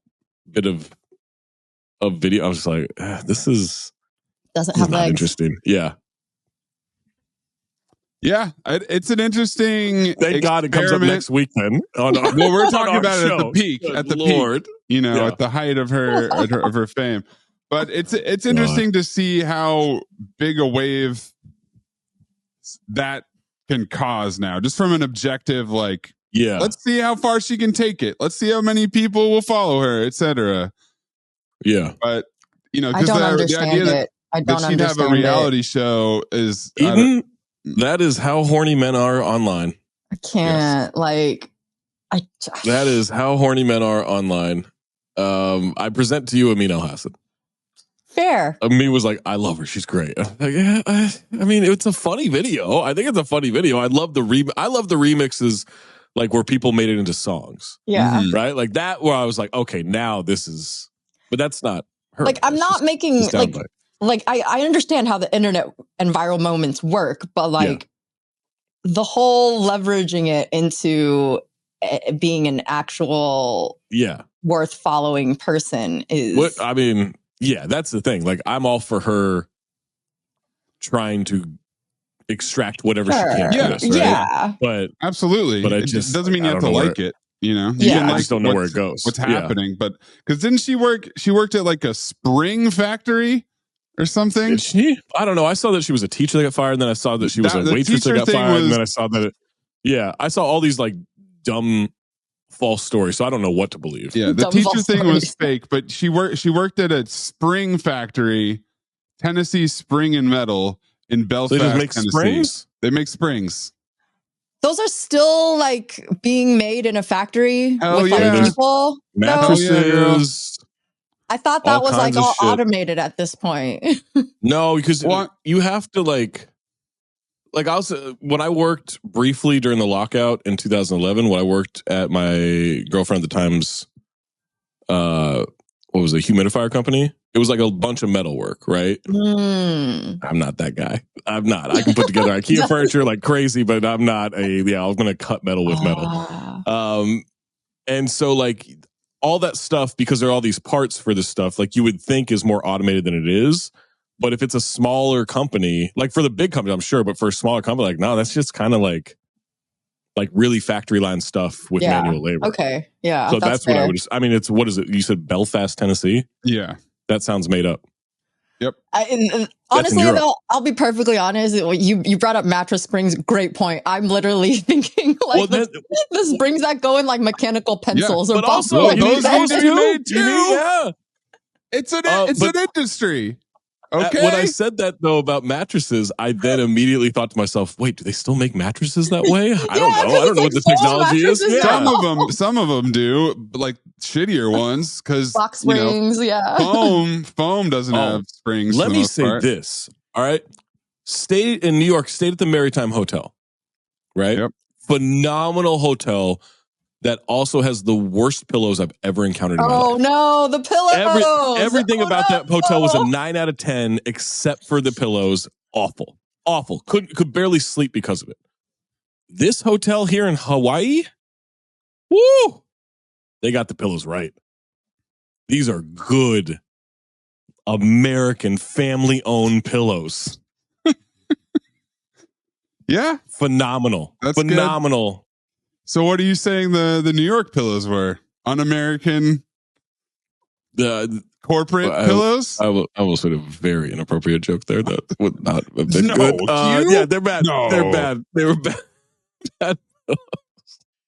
bit of video, I was just like, this is not legs. Interesting. Yeah. Yeah. It's an interesting Thank God it comes up next week then. Well, we're talking about it at the peak. Good at the Lord. peak. You know, at the height of her fame. But it's interesting to see how big a wave that can cause now. Just from an objective, like, yeah, let's see how far she can take it. Let's see how many people will follow her, etc. Yeah, but you know, because the idea that she'd have a reality show is Eden, that is how horny men are online. I can't that is how horny men are online. I present to you Amin Elhassan. Fair. Amin was like, I love her. She's great. Like, yeah, I mean, it's a funny video. I think it's a funny video. I love the remixes. Like where people made it into songs. Yeah. Right? Like that where I was like, okay, now this is, but that's not her. Like I'm not making like I understand how the internet and viral moments work, but like the whole leveraging it into being an actual worth following person is what I mean, that's the thing. Like I'm all for her trying to extract whatever she can. Yes, right? Yeah. But absolutely. But it just doesn't mean you have to like it. You know, you Yeah. can I like just don't know where what's- it goes. What's Yeah. happening? But because didn't she worked at like a spring factory or something? Did she? I don't know. I saw that she was a teacher that got fired, and then I saw that she was a The waitress that teacher got thing fired, and was- then I saw that. I saw all these like dumb false stories, so I don't know what to believe. Yeah, the Dumb teacher false thing was stories. fake, but she worked at a spring factory, Tennessee Spring and Metal in Belfast, They just make Tennessee. springs. They make springs. Those are still like being made in a factory Hell with yeah. like people. though? Mattresses. I thought that all was like kinds of all shit. automated at this point. No, because What? you have to like I was when I worked briefly during the lockout in 2011. When I worked at my girlfriend at the time's, what was it, humidifier company? It was like a bunch of metal work, right? I'm not that guy. I'm not. I can put together IKEA furniture like crazy, but I'm not I'm going to cut metal with metal. And so like all that stuff, because there are all these parts for this stuff, like you would think is more automated than it is. But if it's a smaller company, like for the big company, I'm sure, but for a smaller company, like, no, that's just kind of like really factory line stuff with manual labor. Okay. Yeah. So that's what fair. I would just, I mean, it's, what is it? You said Belfast, Tennessee? Yeah. That sounds made up. Yep. Honestly, Europe. though, I'll be perfectly honest. You brought up mattress springs. Great point. I'm literally thinking like the springs that go in like mechanical pencils or but also, like, those need to be made too. Yeah. It's an industry. Okay. When I said that though about mattresses, I then immediately thought to myself, "Wait, do they still make mattresses that way? I don't know. I don't know what the technology is." Yeah. Some of them do, like shittier ones, because box springs. foam doesn't have springs. Let for the me most say part. this. All right, stayed in New York. Stayed at the Maritime Hotel. Right. Yep. Phenomenal hotel that also has the worst pillows I've ever encountered in my life. Oh no, the pillows! Everything about that hotel was a 9 out of 10, except for the pillows. Awful. Could barely sleep because of it. This hotel here in Hawaii, woo! They got the pillows right. These are good American family-owned pillows. Yeah, phenomenal. That's phenomenal. Good. So, what are you saying the New York pillows were? Un-American, the corporate pillows? I will sort of very inappropriate joke there. That would not have been No, good. Yeah, they're bad. No. They're bad. They were bad.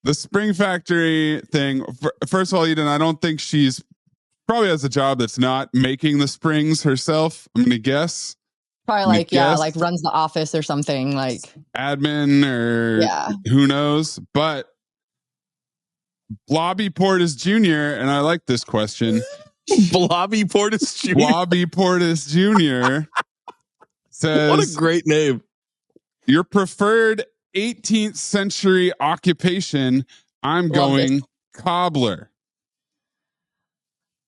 The Spring Factory thing. First of all, Eden, I don't think she's probably has a job that's not making the springs herself. I'm gonna guess. Probably like runs the office or something, like admin or who knows. But Blobby Portis Jr., and I like this question. Blobby Portis Jr. Blobby Portis Jr. says, "What a great name! Your preferred 18th century occupation? I'm going cobbler."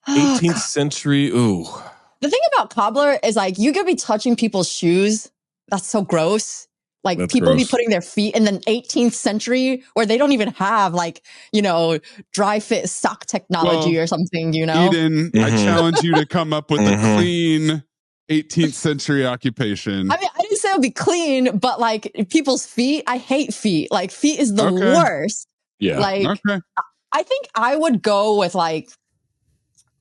18th century. Ooh. The thing about cobbler is like you could be touching people's shoes. That's so gross. Like That's people gross. be putting their feet in the 18th century where they don't even have like, dry fit sock technology or something, Eden, I challenge you to come up with a clean 18th century occupation. I mean, I didn't say it would be clean, but like people's feet, I hate feet. Like feet is the worst. Yeah. Like I think I would go with like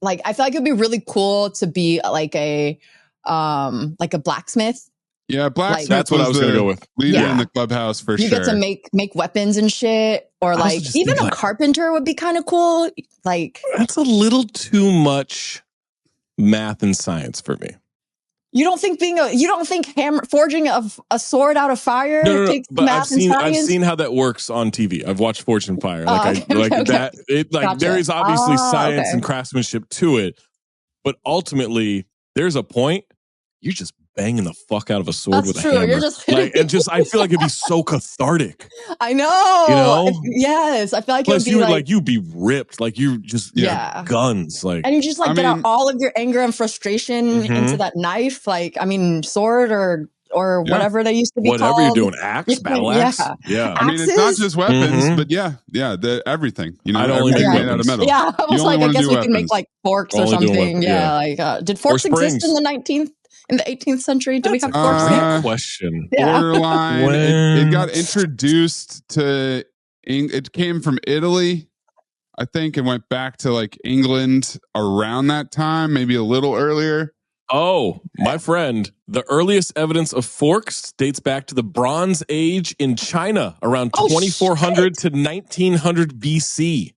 I feel like it'd be really cool to be like a blacksmith. Yeah, blacksmith. That's what I was going to go with. Leader in the clubhouse for sure. You get to make weapons and shit, or like even a carpenter would be kind of cool. Like that's a little too much math and science for me. You don't think forging a sword out of fire takes but math and science? I've seen how that works on TV. I've watched Forged in Fire. Gotcha. There is obviously science and craftsmanship to it, but ultimately there's a point you're just banging the fuck out of a sword with a hammer. You're just I feel like it'd be so cathartic. I know. Yes, I feel like plus it would be you'd be ripped. Like you just guns. Like and you just get out all of your anger and frustration into that knife. Like sword or whatever they used to be whatever called. you're doing, axe, battle axe. Yeah. I mean, it's not just weapons, but everything. Everything made out of metal. Yeah, I was like, I guess we can make like forks or something. Did forks exist in the 18th century? Did we have forks? Great question. Borderline. It got introduced to. It came from Italy. I think, and went back to like England around that time, maybe a little earlier. Oh, my friend, the earliest evidence of forks dates back to the Bronze Age in China around 2400 to 1900 BC.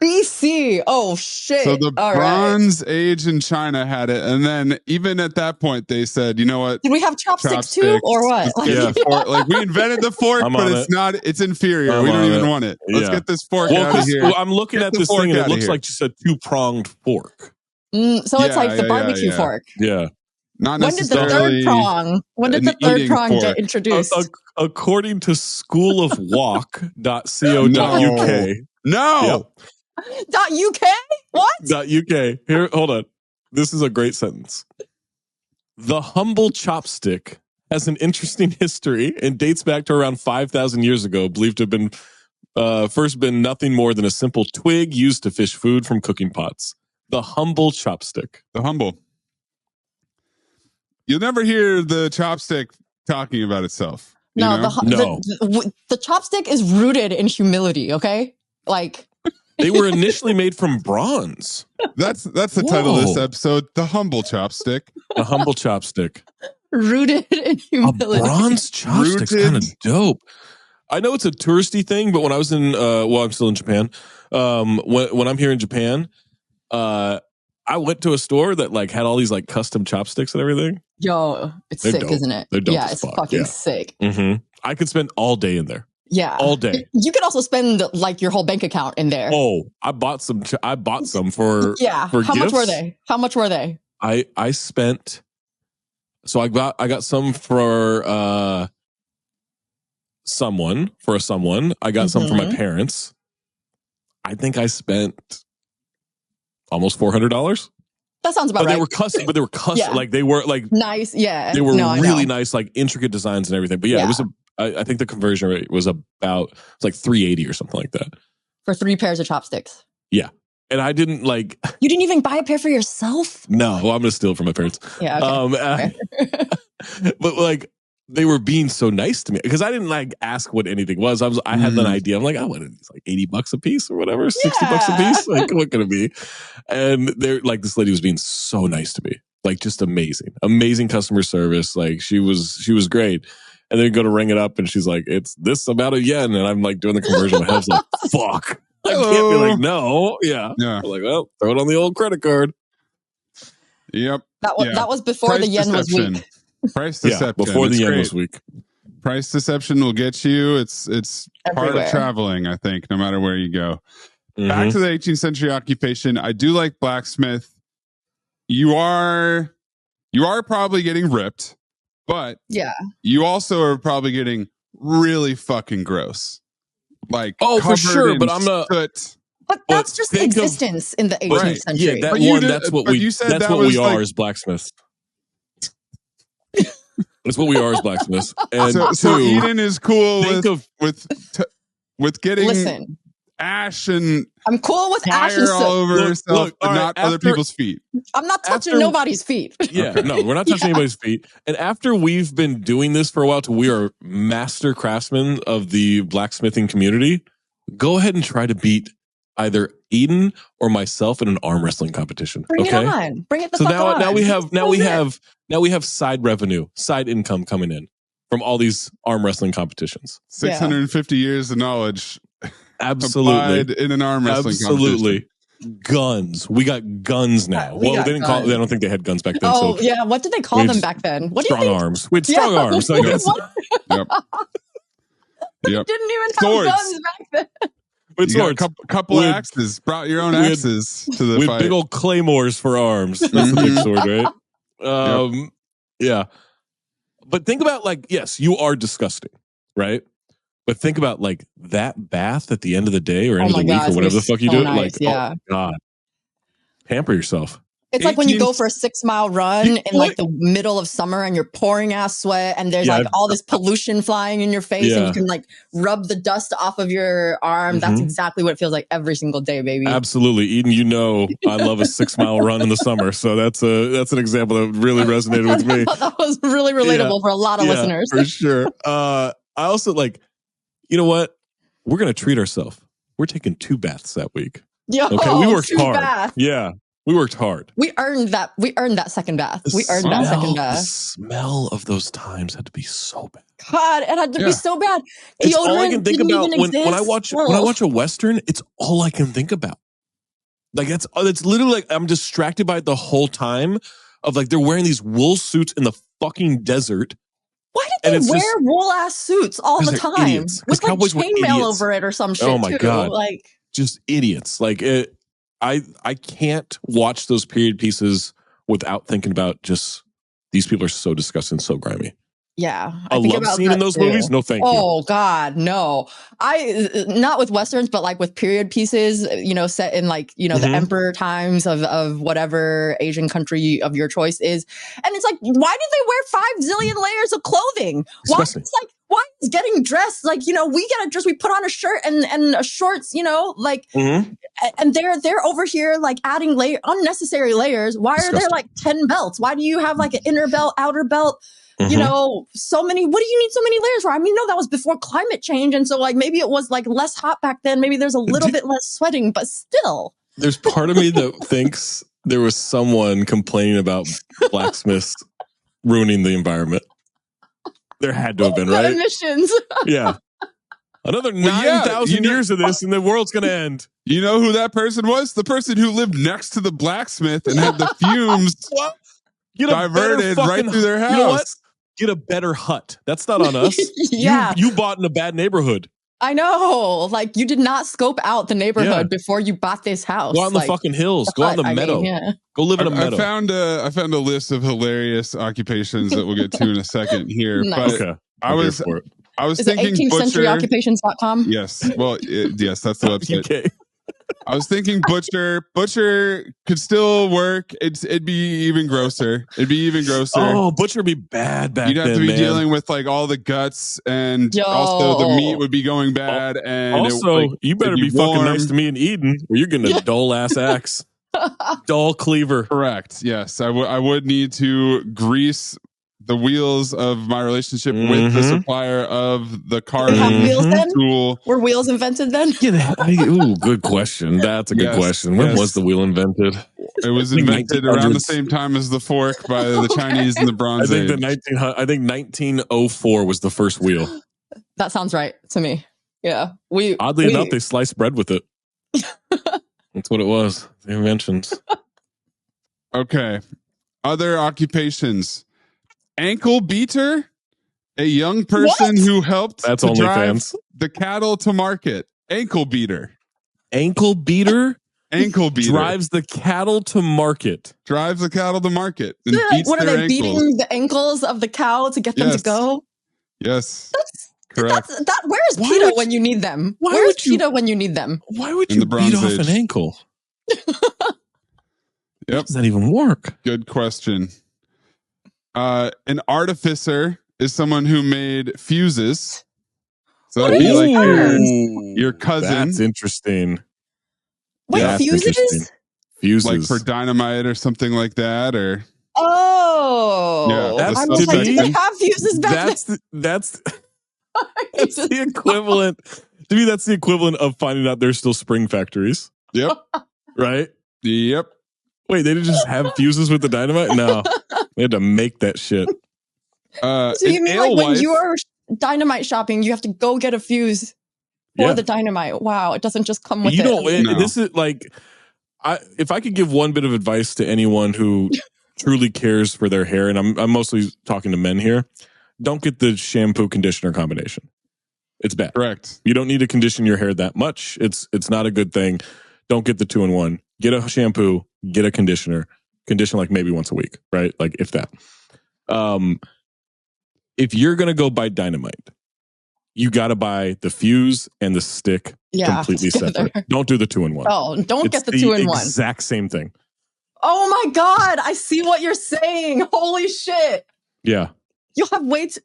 BC. Oh, shit. So the Bronze Age in China had it. And then even at that point, they said, you know what? Did we have chopsticks too, or what? Like we invented the fork, but it's inferior. We don't even want it. Let's get this fork out of here. Well, I'm looking at this thing and it looks like just a 2-pronged fork. So it's like the barbecue fork. Yeah. Not when did the third prong? When did the third prong get introduced? According to schoolofwok.co.uk. No. .uk? What? .uk. Here, hold on. This is a great sentence. The humble chopstick has an interesting history and dates back to around 5,000 years ago, believed to have been first been nothing more than a simple twig used to fish food from cooking pots. The humble chopstick. The humble. You'll never hear the chopstick talking about itself. The chopstick is rooted in humility, okay? Like... They were initially made from bronze. That's the title of this episode. The humble chopstick. The humble chopstick. Rooted in humility. A bronze chopstick's kind of dope. I know it's a touristy thing, but when I was in, I'm still in Japan. When I'm here in Japan, I went to a store that like had all these like custom chopsticks and everything. Yo, it's sick, dope. isn't it? They're dope. Yeah, it's fucking sick. Mm-hmm. I could spend all day in there. Yeah, all day. You could also spend like your whole bank account in there. Oh, I bought some for How gifts. much were they? How much were they? I spent. So I got some for someone. I got some for my parents. I think I spent almost $400. That sounds about right. They were custom, Yeah. Like they were like nice. Yeah, they were really nice, like intricate designs and everything. But yeah. It was I think the conversion rate was about like $380 or something like that for 3 pairs of chopsticks. Yeah, and I didn't like. You didn't even buy a pair for yourself? No, well, I'm gonna steal it from my parents. Yeah, okay. But like they were being so nice to me because I didn't like ask what anything was. I had an idea. I'm like, what are these, like $80 a piece or whatever, $60 a piece? Like, what could it be? And they're like, this lady was being so nice to me, like just amazing customer service. Like she was great. And then go to ring it up, and she's like, "It's this amount of yen," and I'm like doing the conversion. My head's like, "Fuck!" I can't be like, "No, yeah." I'm like, well, throw it on the old credit card. Yep. That was before the yen was weak. Price deception. Before the yen was weak. Price deception will get you. It's part of traveling, I think, no matter where you go. Back to the 18th century occupation. I do like blacksmith. You are probably getting ripped. But you also are probably getting really fucking gross. Like, for sure. But I'm not. But that's just existence in the 18th century. Yeah, that's what we are as blacksmiths. That's what we are as blacksmiths. And so Eden is cool with getting ash and I'm cool with ash and all over herself, but not other people's feet. I'm not touching nobody's feet. Yeah, no, we're not touching anybody's feet. And after we've been doing this for a while, we are master craftsmen of the blacksmithing community. Go ahead and try to beat either Eden or myself in an arm wrestling competition. Bring it on. Bring it the fuck on. Now we have side revenue, side income coming in from all these arm wrestling competitions. 650 years of knowledge. Absolutely. In an arm wrestling competition. Guns. We got guns now. They didn't call. I don't think they had guns back then. Oh, yeah. What did they call them back then? What do you think? Arms. We had strong arms. I guess. Yep. Didn't even have guns back then. With swords. Couple of axes. Brought your own axes to the fight. With big old claymores for arms. That's the big sword, right? Yeah. But think about yes, you are disgusting, right? But think about that bath at the end of the day or end of the week or whatever the fuck you do. Nice, oh God, pamper yourself. It's like when you go for a 6-mile run in the middle of summer and you're pouring ass sweat and there's all this pollution flying in your face and you can rub the dust off of your arm. That's exactly what it feels like every single day, baby. Absolutely. Eden, I love a 6-mile run in the summer. So that's an example that really resonated with me. That was really relatable for a lot of listeners. For sure. I also you know what? We're going to treat ourselves. we're taking 2 baths that week. Yo, Okay, we worked 2 hard. baths. Yeah, we worked hard. We earned that. We earned that second bath. We earned that second The bath. smell of those times had to be so bad. God, it had to be so bad. It's all I can Deodorant think didn't about even when I exist. watch a Western. It's all I can think about. Like it's literally like I'm distracted by it the whole time. Of like they're wearing these wool suits in the fucking desert. Why did they wear wool ass suits all the time idiots. with like Cowboys were chainmail idiots. over it or some shit? Oh my God. Like just idiots. Like I can't watch those period pieces without thinking about just these people are so disgusting, so grimy. yeah, I think love about seeing that in those too. movies. No, thank you. Oh God, no. I not with Westerns, but like with period pieces, you know, set in like, you know, the emperor times of whatever Asian country of your choice is. And it's like, why do they wear 5 zillion layers of clothing? Disgusting. Why is getting dressed like, you know, we get a dress, we put on a shirt and a shorts, you know, like and they're over here like adding unnecessary layers. Why are there like 10 belts? Why do you have like an inner belt, outer belt? You know, so many. What do you need so many layers for? I mean, no, that was before climate change, and so like maybe it was like less hot back then. Maybe there's a little bit less sweating, but still. There's part of me that thinks there was someone complaining about blacksmiths ruining the environment. There had to have been, right? Emissions. Yeah. Another 9,000 years of this, and the world's going to end. You know who that person was? The person who lived next to the blacksmith and had the fumes diverted right through their house. You know what? Get a better hut. That's not on us. Yeah. You bought in a bad neighborhood. I know. Like, you did not scope out the neighborhood before you bought this house. Go out in the fucking hills. Go out in the meadow. Go live in a meadow. I found a list of hilarious occupations that we'll get to in a second here. Nice. But Okay. I was Is thinking it 18th butcher. centuryoccupations.com? Yes. Well, yes, that's the website. Okay. I was thinking butcher. Butcher could still work. It'd be even grosser. Oh, butcher would be bad back then. You'd have to be dealing with like all the guts, and also the meat would be going bad. And also, you better be fucking nice to me in Eden, or you're getting a dull ass axe, dull cleaver. Correct. Yes, I would need to grease the wheels of my relationship with the supplier of the carving tool. Were wheels invented then? Ooh, good question. That's a good question. When was the wheel invented? It was invented around the same time as the fork by the Chinese in the Bronze Age. I think 1904 was the first wheel. That sounds right to me. Yeah. Oddly enough, they sliced bread with it. That's what it was. The inventions. Okay. Other occupations. Ankle beater, a young person who helped That's to drive OnlyFans. the cattle to market. Ankle beater. Ankle beater Drives the cattle to market. And beats what are their they ankles. beating the ankles of the cow to get them to go? Yes. Correct. Where's PETA when you need them? Where's PETA when you need them? Why would you beat off an ankle? Yep. Does that even work? Good question. An artificer is someone who made fuses. So that'd be like your cousin. That's interesting. Wait, That's fuses? interesting. Fuses. Like for dynamite or something like that, or I was like, did they have fuses back then? That's the equivalent. To me, that's the equivalent of finding out there's still spring factories. Yep. Right? Yep. Wait, they didn't just have fuses with the dynamite? No. They had to make that shit. So you mean like when you're dynamite shopping, you have to go get a fuse for the dynamite? Wow, it doesn't just come with it. This is like, if I could give one bit of advice to anyone who truly cares for their hair, and I'm mostly talking to men here, don't get the shampoo conditioner combination. It's bad. Correct. You don't need to condition your hair that much. It's not a good thing. Don't get the 2-in-1. Get a shampoo, get a conditioner. Condition like maybe once a week, right? Like if that. If you're going to go buy dynamite, you got to buy the fuse and the stick completely separate. Don't do the 2-in-1. Oh, don't get the 2-in-1. Exact same thing. Oh my God. I see what you're saying. Holy shit. Yeah. You'll have weight.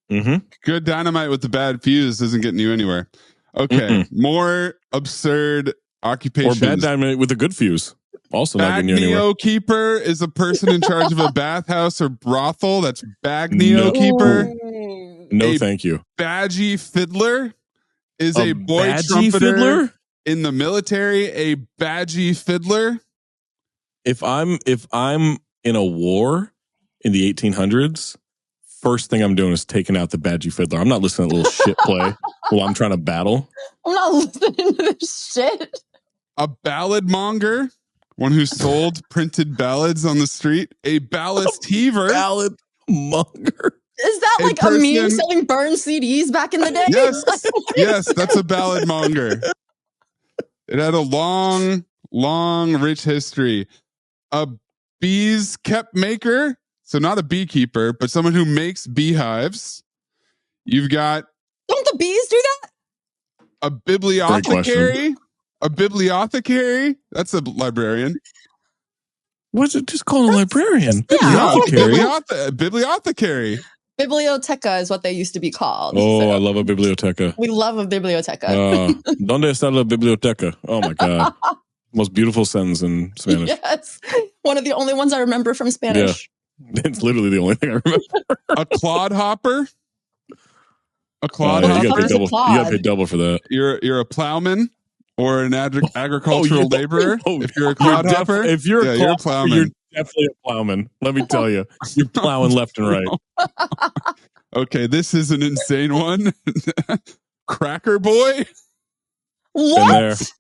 Good dynamite with the bad fuse isn't getting you anywhere. Okay. More absurd occupations. Or bad dynamite with a good fuse. Also not getting you anywhere. Bagneo keeper is a person in charge of a bathhouse or brothel. That's bagneo keeper. No, thank you. Badgy fiddler Is a boy badgie trumpeter fiddler? in the military a badgie fiddler? If I'm in a war in the 1800s, first thing I'm doing is taking out the badgie fiddler. I'm not listening to little shit play while I'm trying to battle. I'm not listening to this shit. A ballad monger, one who sold printed ballads on the street. A ballast heaver. Ballad monger. Is that like a meme selling burned CDs back in the day? Yes, yes, that's a ballad monger. It had a long, rich history. A bees kept maker, so not a beekeeper, but someone who makes beehives. You've got... Don't the bees do that? A bibliothecary. A bibliothecary. That's a librarian. What's it just called? A librarian? Bibliothecary. Biblioteca is what they used to be called. Oh, so I love a biblioteca. We love a biblioteca. ¿Dónde está la biblioteca? Oh my God. Most beautiful sentence in Spanish. Yes. One of the only ones I remember from Spanish. Yeah. It's literally the only thing I remember. A clodhopper. A clodhopper. You gotta pay double for that. You're a plowman or an agricultural laborer. If you're a clodhopper, you're a plowman. You're definitely a plowman. Let me tell you, you're plowing left and right. Okay, this is an insane one. Cracker boy. What?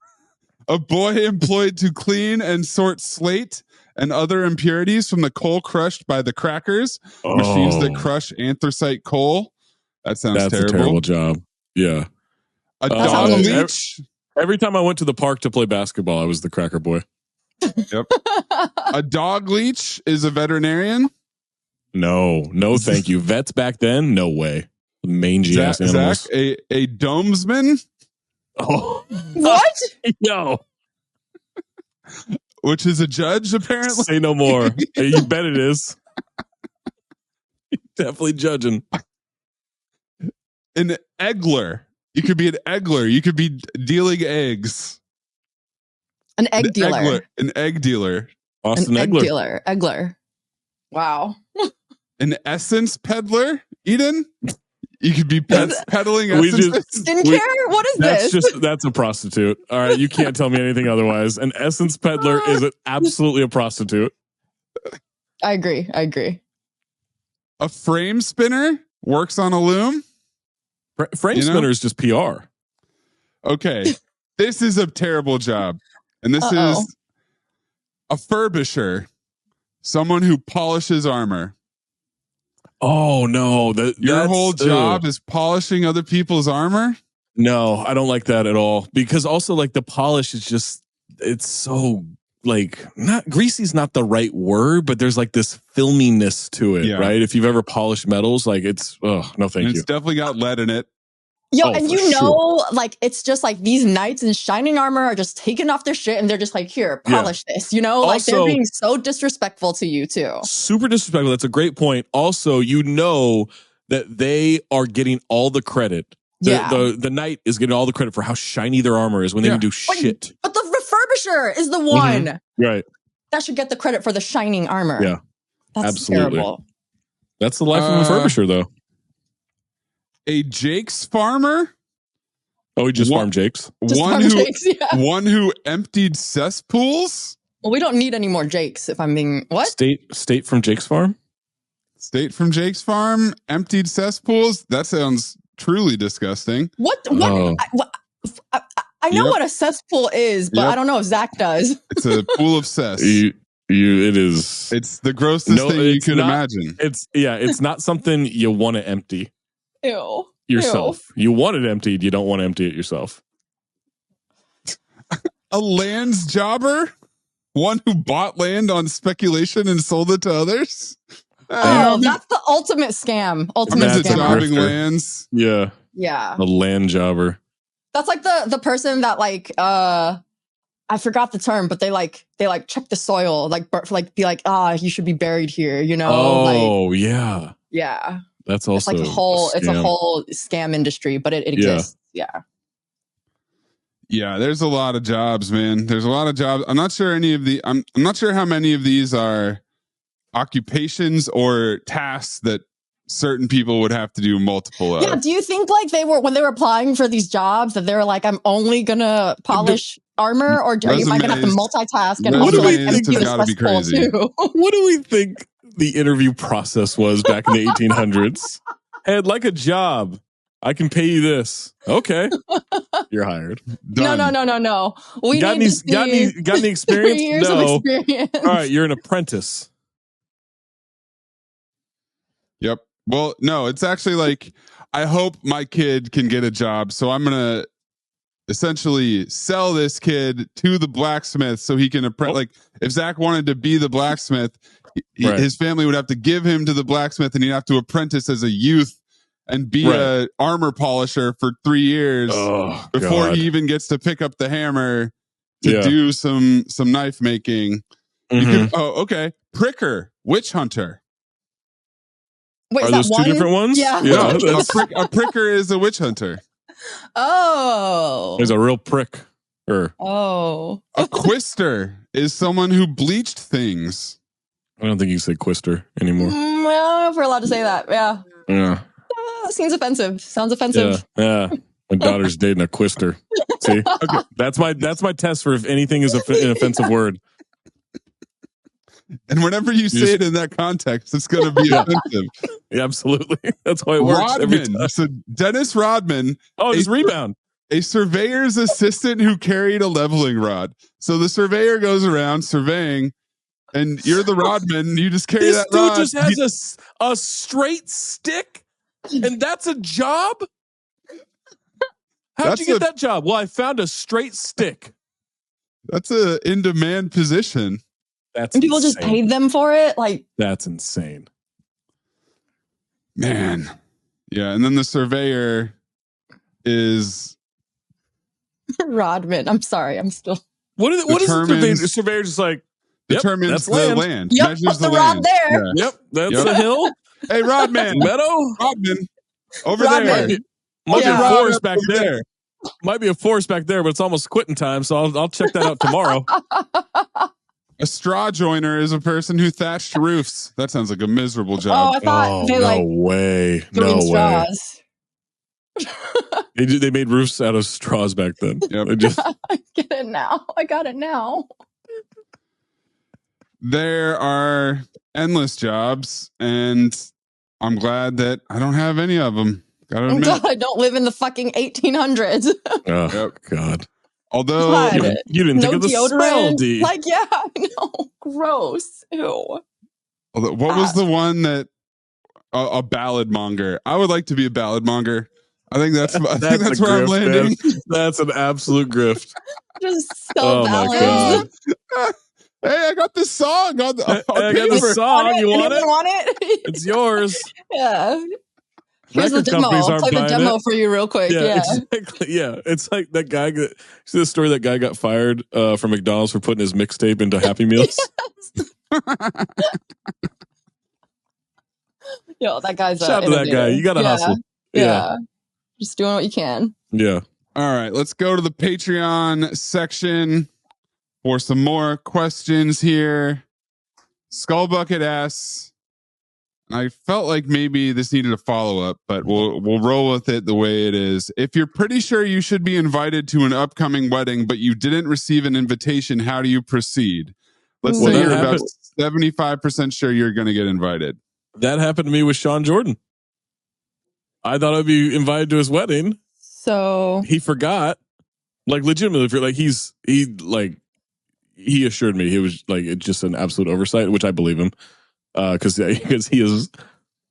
A boy employed to clean and sort slate and other impurities from the coal crushed by the crackers, machines that crush anthracite coal. That sounds terrible. That's a terrible job. Yeah. A dog leech. Every time I went to the park to play basketball, I was the cracker boy. Yep. A dog leech is a veterinarian. No, thank you. Vets back then, no way. Mangy ass animals. Zach, a domesman. Oh, what? Yo, which is a judge apparently. Say no more. You bet it is. Definitely judging. An eggler. You could be an eggler. You could be dealing eggs. An egg dealer. An egg dealer. Austin An Eggler. egg dealer. Eggler. Wow. An essence peddler, Eden. You could be peddling essence. Skincare? What is this? That's a prostitute. All right. You can't tell me anything otherwise. An essence peddler is absolutely a prostitute. I agree. A frame spinner works on a loom. Frame spinner is just PR. Okay. This is a terrible job. And this is a furbisher. Someone who polishes armor. Oh, no. Your whole job is polishing other people's armor? No, I don't like that at all. Because also, like, the polish is just, it's so, like, not greasy's not the right word, but there's like this filminess to it, right? If you've ever polished metals, like, it's, no, thank you. It's definitely got lead in it. Yo, and you know, like, it's just like these knights in shining armor are just taking off their shit and they're just like, here, polish this, you know? Like, they're being so disrespectful to you, too. Super disrespectful. That's a great point. Also, you know that they are getting all the credit. The knight is getting all the credit for how shiny their armor is when they didn't do shit. But the refurbisher is the one right that should get the credit for the shining armor. Yeah, that's absolutely terrible. That's the life of a refurbisher, though. A Jake's farmer. Oh, he just farmed Jakes. One who emptied cesspools. Well, we don't need any more Jakes. If I'm being State from Jake's farm. State from Jake's farm emptied cesspools. That sounds truly disgusting. What? I know what a cesspool is, but I don't know if Zach does. It's a pool of cess. It is. It's the grossest thing you can imagine. It's not something you want to empty. Ew. Yourself. You want it emptied. You don't want to empty it yourself. A lands jobber, one who bought land on speculation and sold it to others. Oh, that's the ultimate scam. Jobbing lands. Yeah. A land jobber. That's like the person that like I forgot the term, but they check the soil, be like, you should be buried here, you know? Oh, yeah. Yeah. That's also it's a whole scam industry, but it exists. Yeah. Yeah, there's a lot of jobs, man. There's a lot of jobs. I'm not sure I'm not sure how many of these are occupations or tasks that certain people would have to do multiple of. Yeah, do you think like when they were applying for these jobs that they were like, I'm only gonna polish armor, or am I gonna have to multitask and also like empty the stress pool too? What do we think the interview process was back in the 1800s? Hey, I'd like a job. I can pay you this. Okay, you're hired. Done. No. We got need any experience? 3 years no. of experience. All right, you're an apprentice. Yep. Well, no, it's actually like, I hope my kid can get a job. So I'm going to essentially sell this kid to the blacksmith so he can like if Zach wanted to be the blacksmith, his family would have to give him to the blacksmith, and he'd have to apprentice as a youth and be a armor polisher for 3 years before he even gets to pick up the hammer to do some knife making. Okay. Pricker, witch hunter. Wait, are those two different ones? Yeah. A pricker is a witch hunter. Oh. There's a real prick. Oh. A quister is someone who bleached things. I don't think you say quister anymore. Well, I don't know if we're allowed to say that. Yeah. Seems offensive. Sounds offensive. Yeah. My daughter's dating a quister. See? Okay. That's my test for if anything is an offensive word. And whenever you say it in that context, it's going to be offensive. Yeah, absolutely. That's why it works every time. So Dennis Rodman. Oh, just rebound. A surveyor's assistant who carried a leveling rod. So the surveyor goes around surveying, and you're the rodman. You just carry that rod. This dude just has a straight stick, and that's a job? How'd you get that job? Well, I found a straight stick. That's an in-demand position. And people just paid them for it? Like, that's insane. Man. Yeah, and then the surveyor is Rodman. I'm sorry, I'm still. What is the surveyor just like? Determines that's the land. Yep, measures the land. rod there. Yeah. Yep, that's a hill. Hey, Rodman. Meadow. Rodman. Over Rodman. there. Might be a forest back there. Might be a forest back there, but it's almost quitting time, so I'll check that out tomorrow. A straw joiner is a person who thatched roofs. That sounds like a miserable job. Oh, I thought they no way. They made roofs out of straws back then. Yep. I get it now. I got it now. There are endless jobs, and I'm glad that I don't have any of them. Gotta admit. God, I don't live in the fucking 1800s. Oh, God. Although God. You didn't think of the smell, D. Like, yeah, no, gross. Ew. What was the one that a ballad monger? I would like to be a ballad monger. I think that's where I'm landing. Man. That's an absolute grift. Just so ballads. Hey, I got this song on the I got the song. You want it? It's yours. Yeah. Here's the demo. I'll play the demo for you real quick. Yeah. Exactly. Yeah. It's like that guy. See the story? That guy got fired from McDonald's for putting his mixtape into Happy Meals. Yo, that guy's shout out to that guy. You got to hustle. Yeah. Just doing what you can. Yeah. All right. Let's go to the Patreon section for some more questions here. Skullbucket asks, I felt like maybe this needed a follow-up, but we'll roll with it the way it is. If you're pretty sure you should be invited to an upcoming wedding, but you didn't receive an invitation, how do you proceed? Let's say you're about 75% sure you're going to get invited. That happened to me with Sean Jordan. I thought I'd be invited to his wedding. So he forgot. Like, legitimately, like he assured me he was like, it's just an absolute oversight, which I believe him. Because he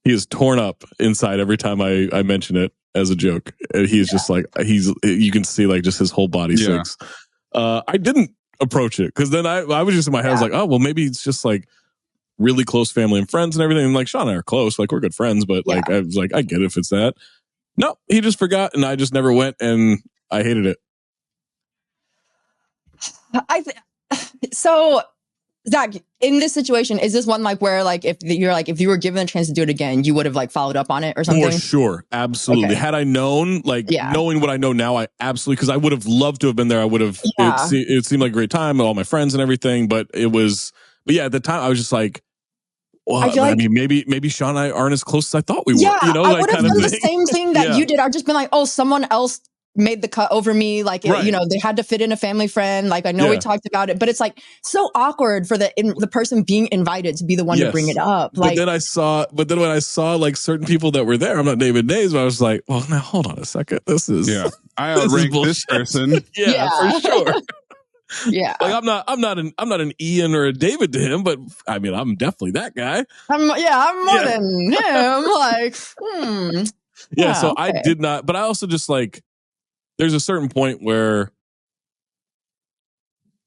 is torn up inside every time I mention it as a joke. And he is just like, you can see like just his whole body sinks. I didn't approach it because then I was just in my head, I was like, oh, well, maybe it's just like really close family and friends and everything. And like Sean and I are close, like we're good friends, but like I was like, I get it if it's that. No, he just forgot and I just never went and I hated it. So Zach, in this situation, is this one like where like if you were given a chance to do it again, you would have like followed up on it or something? For sure, absolutely. Okay. Had I known, like knowing what I know now, I absolutely, because I would have loved to have been there. I would have. Yeah. It seemed like a great time with all my friends and everything, but at the time I was just like, well, I feel like, mean, maybe Sean and I aren't as close as I thought we were. yeah, You know, I like would have kind of done the thing. same thing that you did. I've just been like, oh, someone else made the cut over me. Like, Right. you know, they had to fit in a family friend. Like, I know we talked about it, but it's like so awkward for the person being invited to be the one to bring it up. Like, but then when I saw like certain people that were there, I'm not naming names, but I was like, well, now hold on a second. This is, I outrank this person. yeah, for sure. Yeah. Like I'm not an Ian or a David to him, but I mean, I'm definitely that guy. I'm more than him. Like, so I did not, but I also just like, there's a certain point where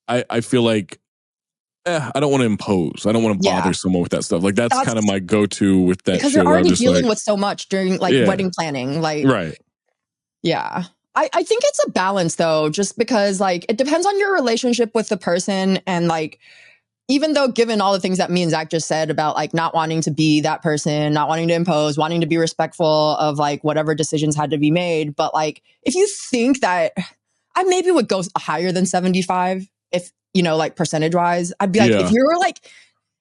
I feel like, I don't want to impose. I don't want to bother someone with that stuff. Like that's kind of my go-to with that. Because shit you're already dealing like, with so much during like wedding planning. Like, right. Yeah. I think it's a balance though, just because like it depends on your relationship with the person. And like, even though given all the things that me and Zach just said about like not wanting to be that person, not wanting to impose, wanting to be respectful of like whatever decisions had to be made. But like, if you think that I maybe would go higher than 75, if, you know, like percentage wise, I'd be like, if you're like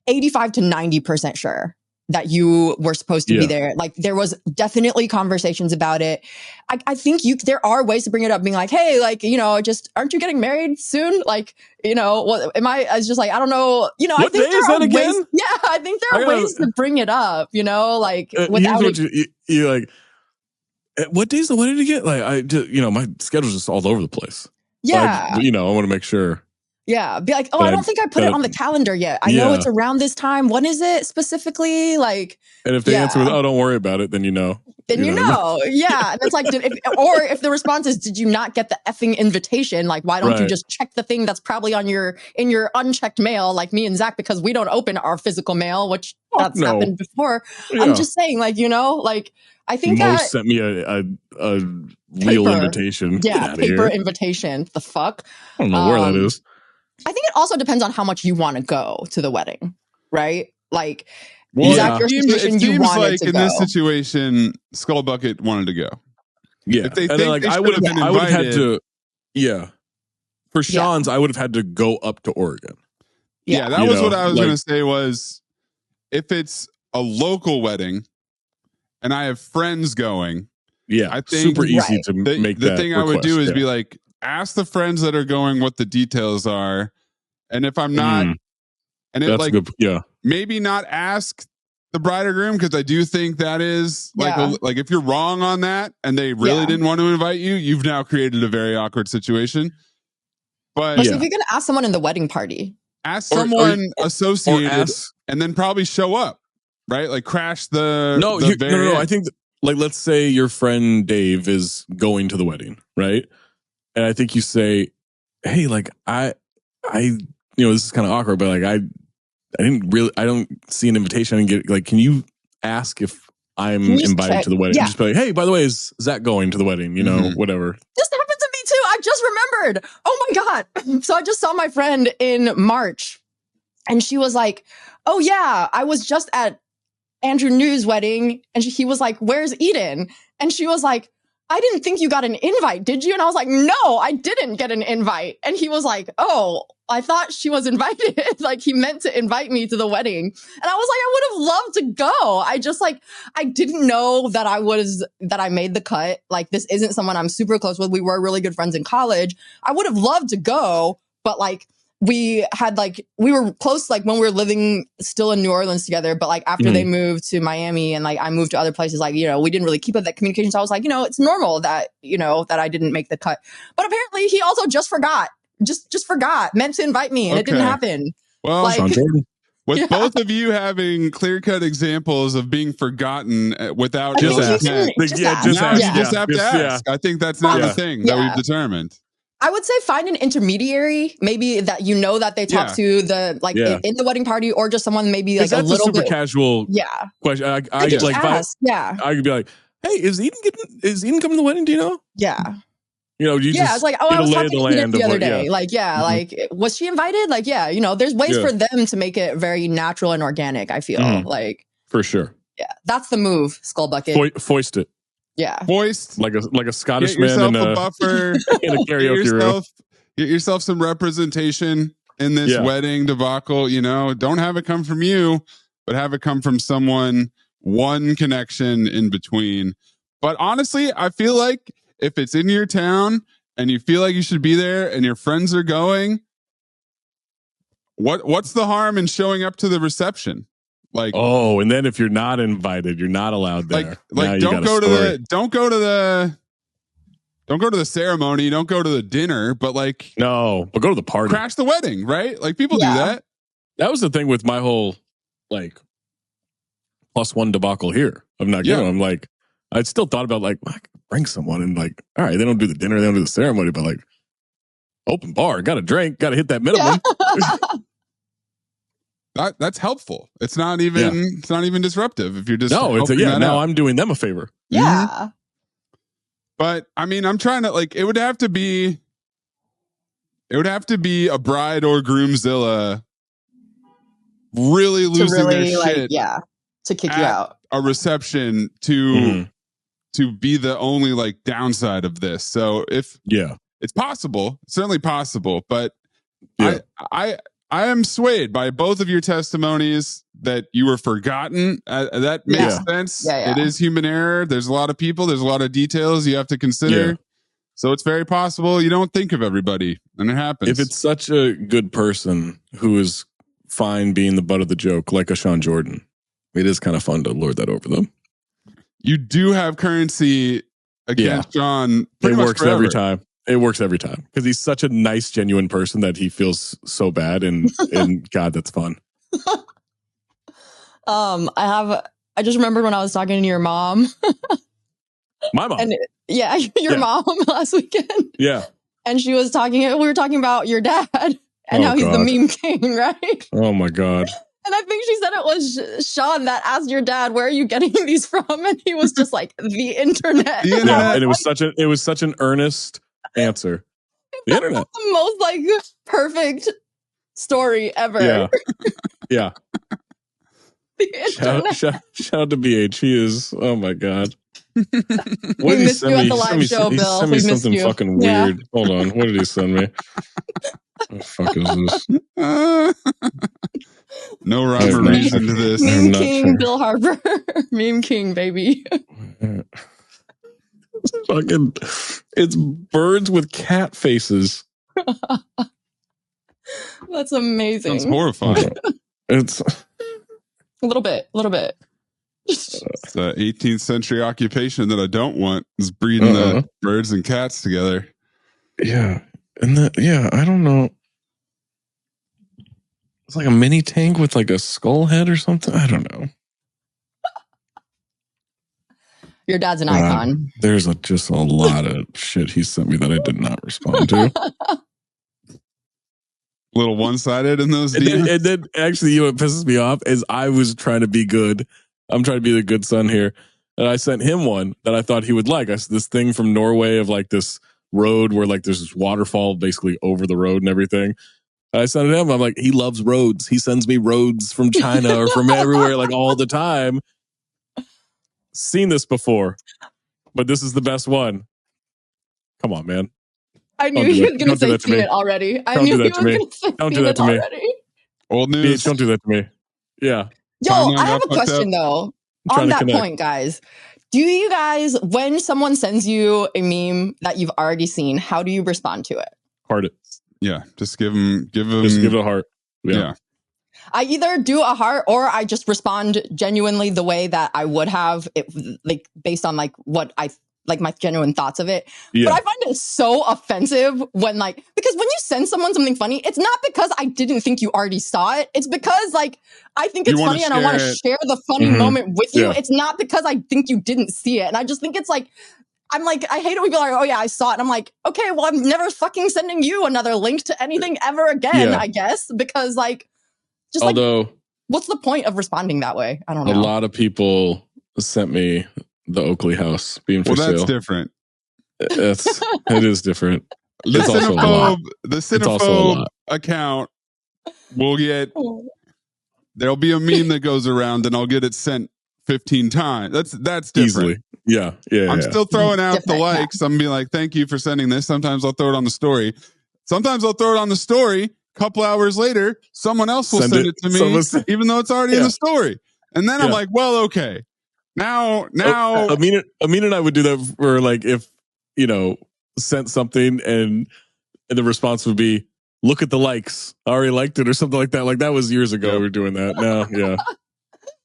85 to 90% sure that you were supposed to be there. Like there was definitely conversations about it. I think there are ways to bring it up being like, hey, like, you know, just aren't you getting married soon? Like, you know, what am I was just like, I don't know, you know, what I think day is that again? Ways, I think there are ways to bring it up, you know, like without you like, what days the wedding again? Like I just, you know, my schedule's just all over the place. Yeah. You know, I want to make sure. Yeah. Be like, oh, I don't think I put it on the calendar yet. I know it's around this time. When is it specifically? Like, and if they answer with, oh, don't worry about it, then you know. Then you know. Yeah. And it's like, if the response is, did you not get the effing invitation? Like, why don't you just check the thing that's probably in your unchecked mail, like me and Zach, because we don't open our physical mail, which happened before. Yeah. I'm just saying, like, you know, like, I think Most sent me a real invitation. Yeah. Paper invitation. The fuck? I don't know where that is. I think it also depends on how much you want to go to the wedding, right? Like, well, it seems like in this situation, Skullbucket wanted to go. Yeah, if they think like, I would have had to. Yeah, for Sean's, I would have had to go up to Oregon. Yeah, that was what I was going to say. Was if it's a local wedding and I have friends going, I think super easy to make the thing I would do is be like, ask the friends that are going what the details are, and if I'm not, and it like maybe not ask the bride or groom, because I do think that is like like if you're wrong on that and they really didn't want to invite you, you've now created a very awkward situation. But if you're gonna ask someone in the wedding party, ask someone associated, and then probably show up, right? Like crash the no. I think like let's say your friend Dave is going to the wedding, right? And I think you say, hey, like I, you know, this is kind of awkward, but like I don't see an invitation. I didn't get, like, can you ask if I'm invited to the wedding? Just be like, hey, by the way, is Zach going to the wedding? You know, whatever. This happened to me too. I just remembered. Oh my God. So I just saw my friend in March and she was like, oh yeah, I was just at Andrew New's wedding. And he was like, where's Eden? And she was like, I didn't think you got an invite, did you? And I was like, no, I didn't get an invite. And he was like, oh, I thought she was invited. Like he meant to invite me to the wedding. And I was like, I would have loved to go. I just like, I didn't know that I made the cut. Like this isn't someone I'm super close with. We were really good friends in college. I would have loved to go, but like, we were close, like when we were living still in New Orleans together, but like after they moved to Miami and like I moved to other places, like, you know, we didn't really keep up that communication. So I was like, you know, it's normal that, you know, that I didn't make the cut, but apparently he also just forgot, meant to invite me and it didn't happen. Well, like, with both of you having clear-cut examples of being forgotten without just have to ask. I think that's not the thing that we've determined. I would say find an intermediary, maybe that you know that they talk to the like in the wedding party, or just someone maybe like a little super casual question. I like ask, I could be like, hey, is Eden coming to the wedding? Do you know? Yeah. You know, I was like, oh, I was talking to Eden the other day. Like, like, was she invited? Like, you know, there's ways for them to make it very natural and organic. I feel like for sure. Yeah, that's the move. Skullbucket. Foist it. Yeah, voiced like a Scottish man in a buffer in a karaoke room. Get yourself some representation in this wedding debacle. You know, don't have it come from you. but have it come from someone, one connection in between. But honestly, I feel like if it's in your town and you feel like you should be there and your friends are going, what's the harm in showing up to the reception? Like, oh, and then if you're not invited, you're not allowed there. Like don't go to the ceremony, don't go to the dinner, but like, no, but go to the party. Crash the wedding, right? Like people do that. That was the thing with my whole like +1 debacle here of not going. I'm like, I still thought about like, I could bring someone and like, all right, they don't do the dinner, they don't do the ceremony, but like open bar, got to drink, got to hit that minimum. That's helpful. It's not even disruptive if you're just now I'm doing them a favor. Yeah. Mm-hmm. But I mean, I'm trying to like, it would have to be a bride or groomzilla really losing their shit. To kick you out. A reception to be the only like downside of this. So if it's possible, it's certainly possible, but I am swayed by both of your testimonies that you were forgotten. That makes sense. It is human error. There's a lot of people. There's a lot of details you have to consider. Yeah. So it's very possible you don't think of everybody, and it happens. If it's such a good person who is fine being the butt of the joke, like a Sean Jordan, it is kind of fun to lord that over them. You do have currency against John. It works every time. It works every time because he's such a nice, genuine person that he feels so bad, and God, that's fun. I just remembered when I was talking to your mom. My mom. And your mom last weekend. Yeah. And we were talking about your dad and how he's the meme king, right? Oh my God. And I think she said it was Sean that asked your dad, "Where are you getting these from?" And he was just like, "The internet." And it was such an earnest answer. The internet. The most like perfect story ever. Yeah. Shout out to BH. He is, oh my God. What did he send me? At the live show, he Bill. sent me something fucking weird. Hold on. What did he send me? What the fuck is this? No rhyme or reason to this. Meme King, Bill Harper. Meme King, baby. It's birds with cat faces. That's amazing. That's horrifying. It's a little bit. It's the 18th century occupation that I don't want is breeding the birds and cats together. Yeah. And I don't know. It's like a mini tank with like a skull head or something. I don't know. Your dad's an icon. There's just a lot of shit he sent me that I did not respond to. A little one-sided in those DMs. And then actually, what pisses me off is I was trying to be good. I'm trying to be the good son here. And I sent him one that I thought he would like. I said this thing from Norway of like this road where like there's this waterfall basically over the road and everything. And I sent it to him. I'm like, he loves roads. He sends me roads from China or from everywhere like all the time. Seen this before, but this is the best one. Come on, man. I knew he was going to say seen it already. I knew he was going to say don't do that to me. Old news. Don't do that to me. Yeah. Yo, I have a question though. On that point, guys. Do you guys, when someone sends you a meme that you've already seen, how do you respond to it? Heart it. Yeah. Just give them. Just give it a heart. Yeah. I either do a heart or I just respond genuinely the way that I would have it, like based on like what I like my genuine thoughts of it. Yeah. But I find it so offensive when like, because when you send someone something funny, it's not because I didn't think you already saw it. It's because like, I think it's funny and I want to share the funny moment with you. Yeah. It's not because I think you didn't see it. And I just think it's like, I'm like, I hate it when people are like, oh yeah, I saw it. And I'm like, okay, well, I'm never fucking sending you another link to anything ever again, I guess. Because like, just like, what's the point of responding that way? I don't know. A lot of people sent me the Oakley house being for sale. Well, that's different. It is different. The Cinephobe account will get, there'll be a meme that goes around and I'll get it sent 15 times. That's different. Easily. Yeah. I'm still throwing out the likes. I'm being like, thank you for sending this. Sometimes I'll throw it on the story. Sometimes I'll throw it on the story couple hours later, someone else will send it to me, even though it's already in the story. And then I'm like, well, okay. Now Amin and I would do that for like if sent something and the response would be, look at the likes. I already liked it or something like that. Like that was years ago. We were doing that. Now, yeah.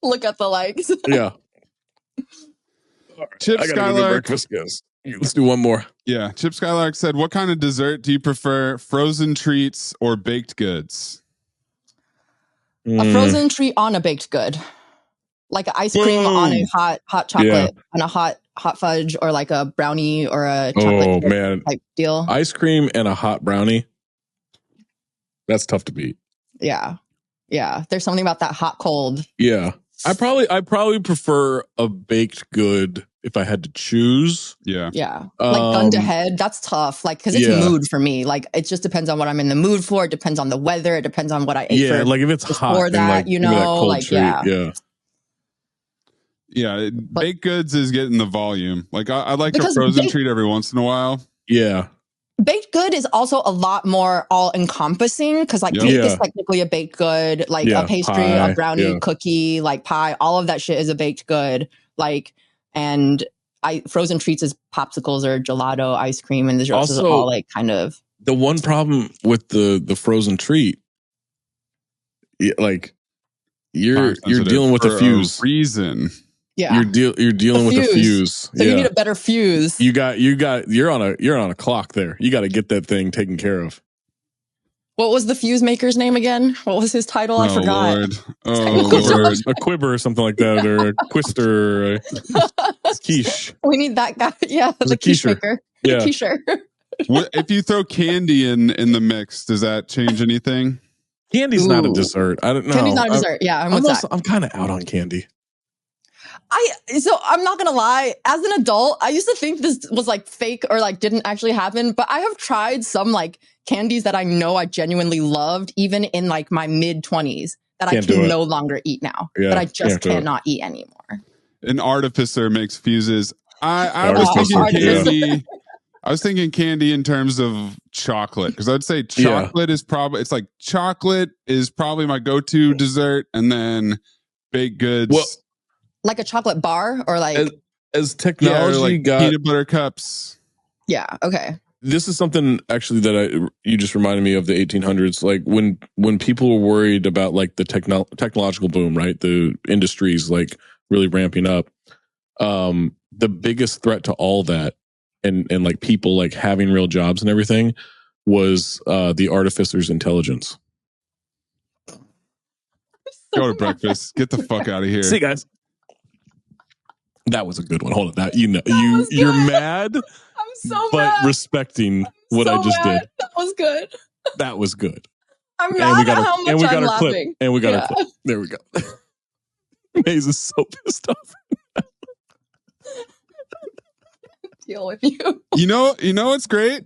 Look at the likes. Yeah. Chip I gotta Skylark. go to breakfast, guys. Let's do one more. Yeah. Chip Skylark said, what kind of dessert do you prefer? Frozen treats or baked goods? A frozen treat on a baked good. Like an ice cream on a hot chocolate and a hot fudge, or like a brownie or a chocolate type deal. Ice cream and a hot brownie. That's tough to beat. Yeah. Yeah. There's something about that hot cold. Yeah. I probably prefer a baked good if I had to choose. Yeah. Yeah. Like gun to head, that's tough. Like, because it's mood for me. Like, it just depends on what I'm in the mood for. It depends on the weather. It depends on what I ate for. Like if it's hot, or that, that Yeah, baked goods is getting the volume. Like I like a frozen treat every once in a while. Yeah. Baked good is also a lot more all encompassing because like cake is technically a baked good, like a pastry, pie, a brownie, cookie, like pie, all of that shit is a baked good. Like, and frozen treats is popsicles or gelato, ice cream, and the rest is all like kind of. The one problem with the frozen treat, like you're dealing with a fuse. Reason. Yeah, you're dealing with a fuse. So you need a better fuse. You're on a clock there. You got to get that thing taken care of. What was the fuse maker's name again? What was his title? I forgot. Lord. Lord. A quibber or something like that, or a quister, or a quiche. We need that guy. Yeah, the quiche maker. Yeah. Quicher. If you throw candy in the mix, does that change anything? Candy's not a dessert. I don't know. Candy's not a dessert. Yeah, I'm kind of out on candy. So I'm not gonna lie, as an adult, I used to think this was like fake or like didn't actually happen, but I have tried some like candies that I know I genuinely loved, even in like my mid-20s, that I can no longer eat now. That I just cannot eat anymore. An artificer makes fuses. I was thinking candy. I was thinking candy in terms of chocolate, because I'd say chocolate is probably my go-to dessert, and then baked goods. Well, like a chocolate bar, or like as technology got peanut butter cups. Yeah. Okay. This is something actually that you just reminded me of the 1800s. Like when people were worried about like the technological boom, right? The industries like really ramping up. The biggest threat to all that and like people like having real jobs and everything was the artificer's intelligence. Go to breakfast. Get the fuck out of here. See you guys. That was a good one. Hold on. That you're mad. I'm so but mad. Respecting what I just did. That was good. That was good. I'm mad at how much I'm laughing. Clip. And we got our clip. There we go. Maze is so pissed off. Deal with you. You know what's great?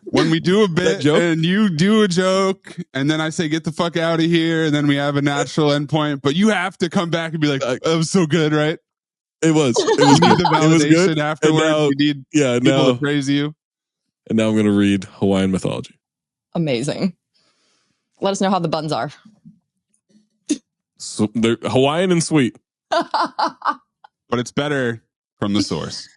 When we do a bit and you do a joke and then I say, get the fuck out of here. And then we have a natural endpoint, but you have to come back and be like, that was so good, right? It was. We need the validation afterwards. We need people to praise you. And now I'm going to read Hawaiian mythology. Amazing. Let us know how the buns are. So they're Hawaiian and sweet. But it's better from the source.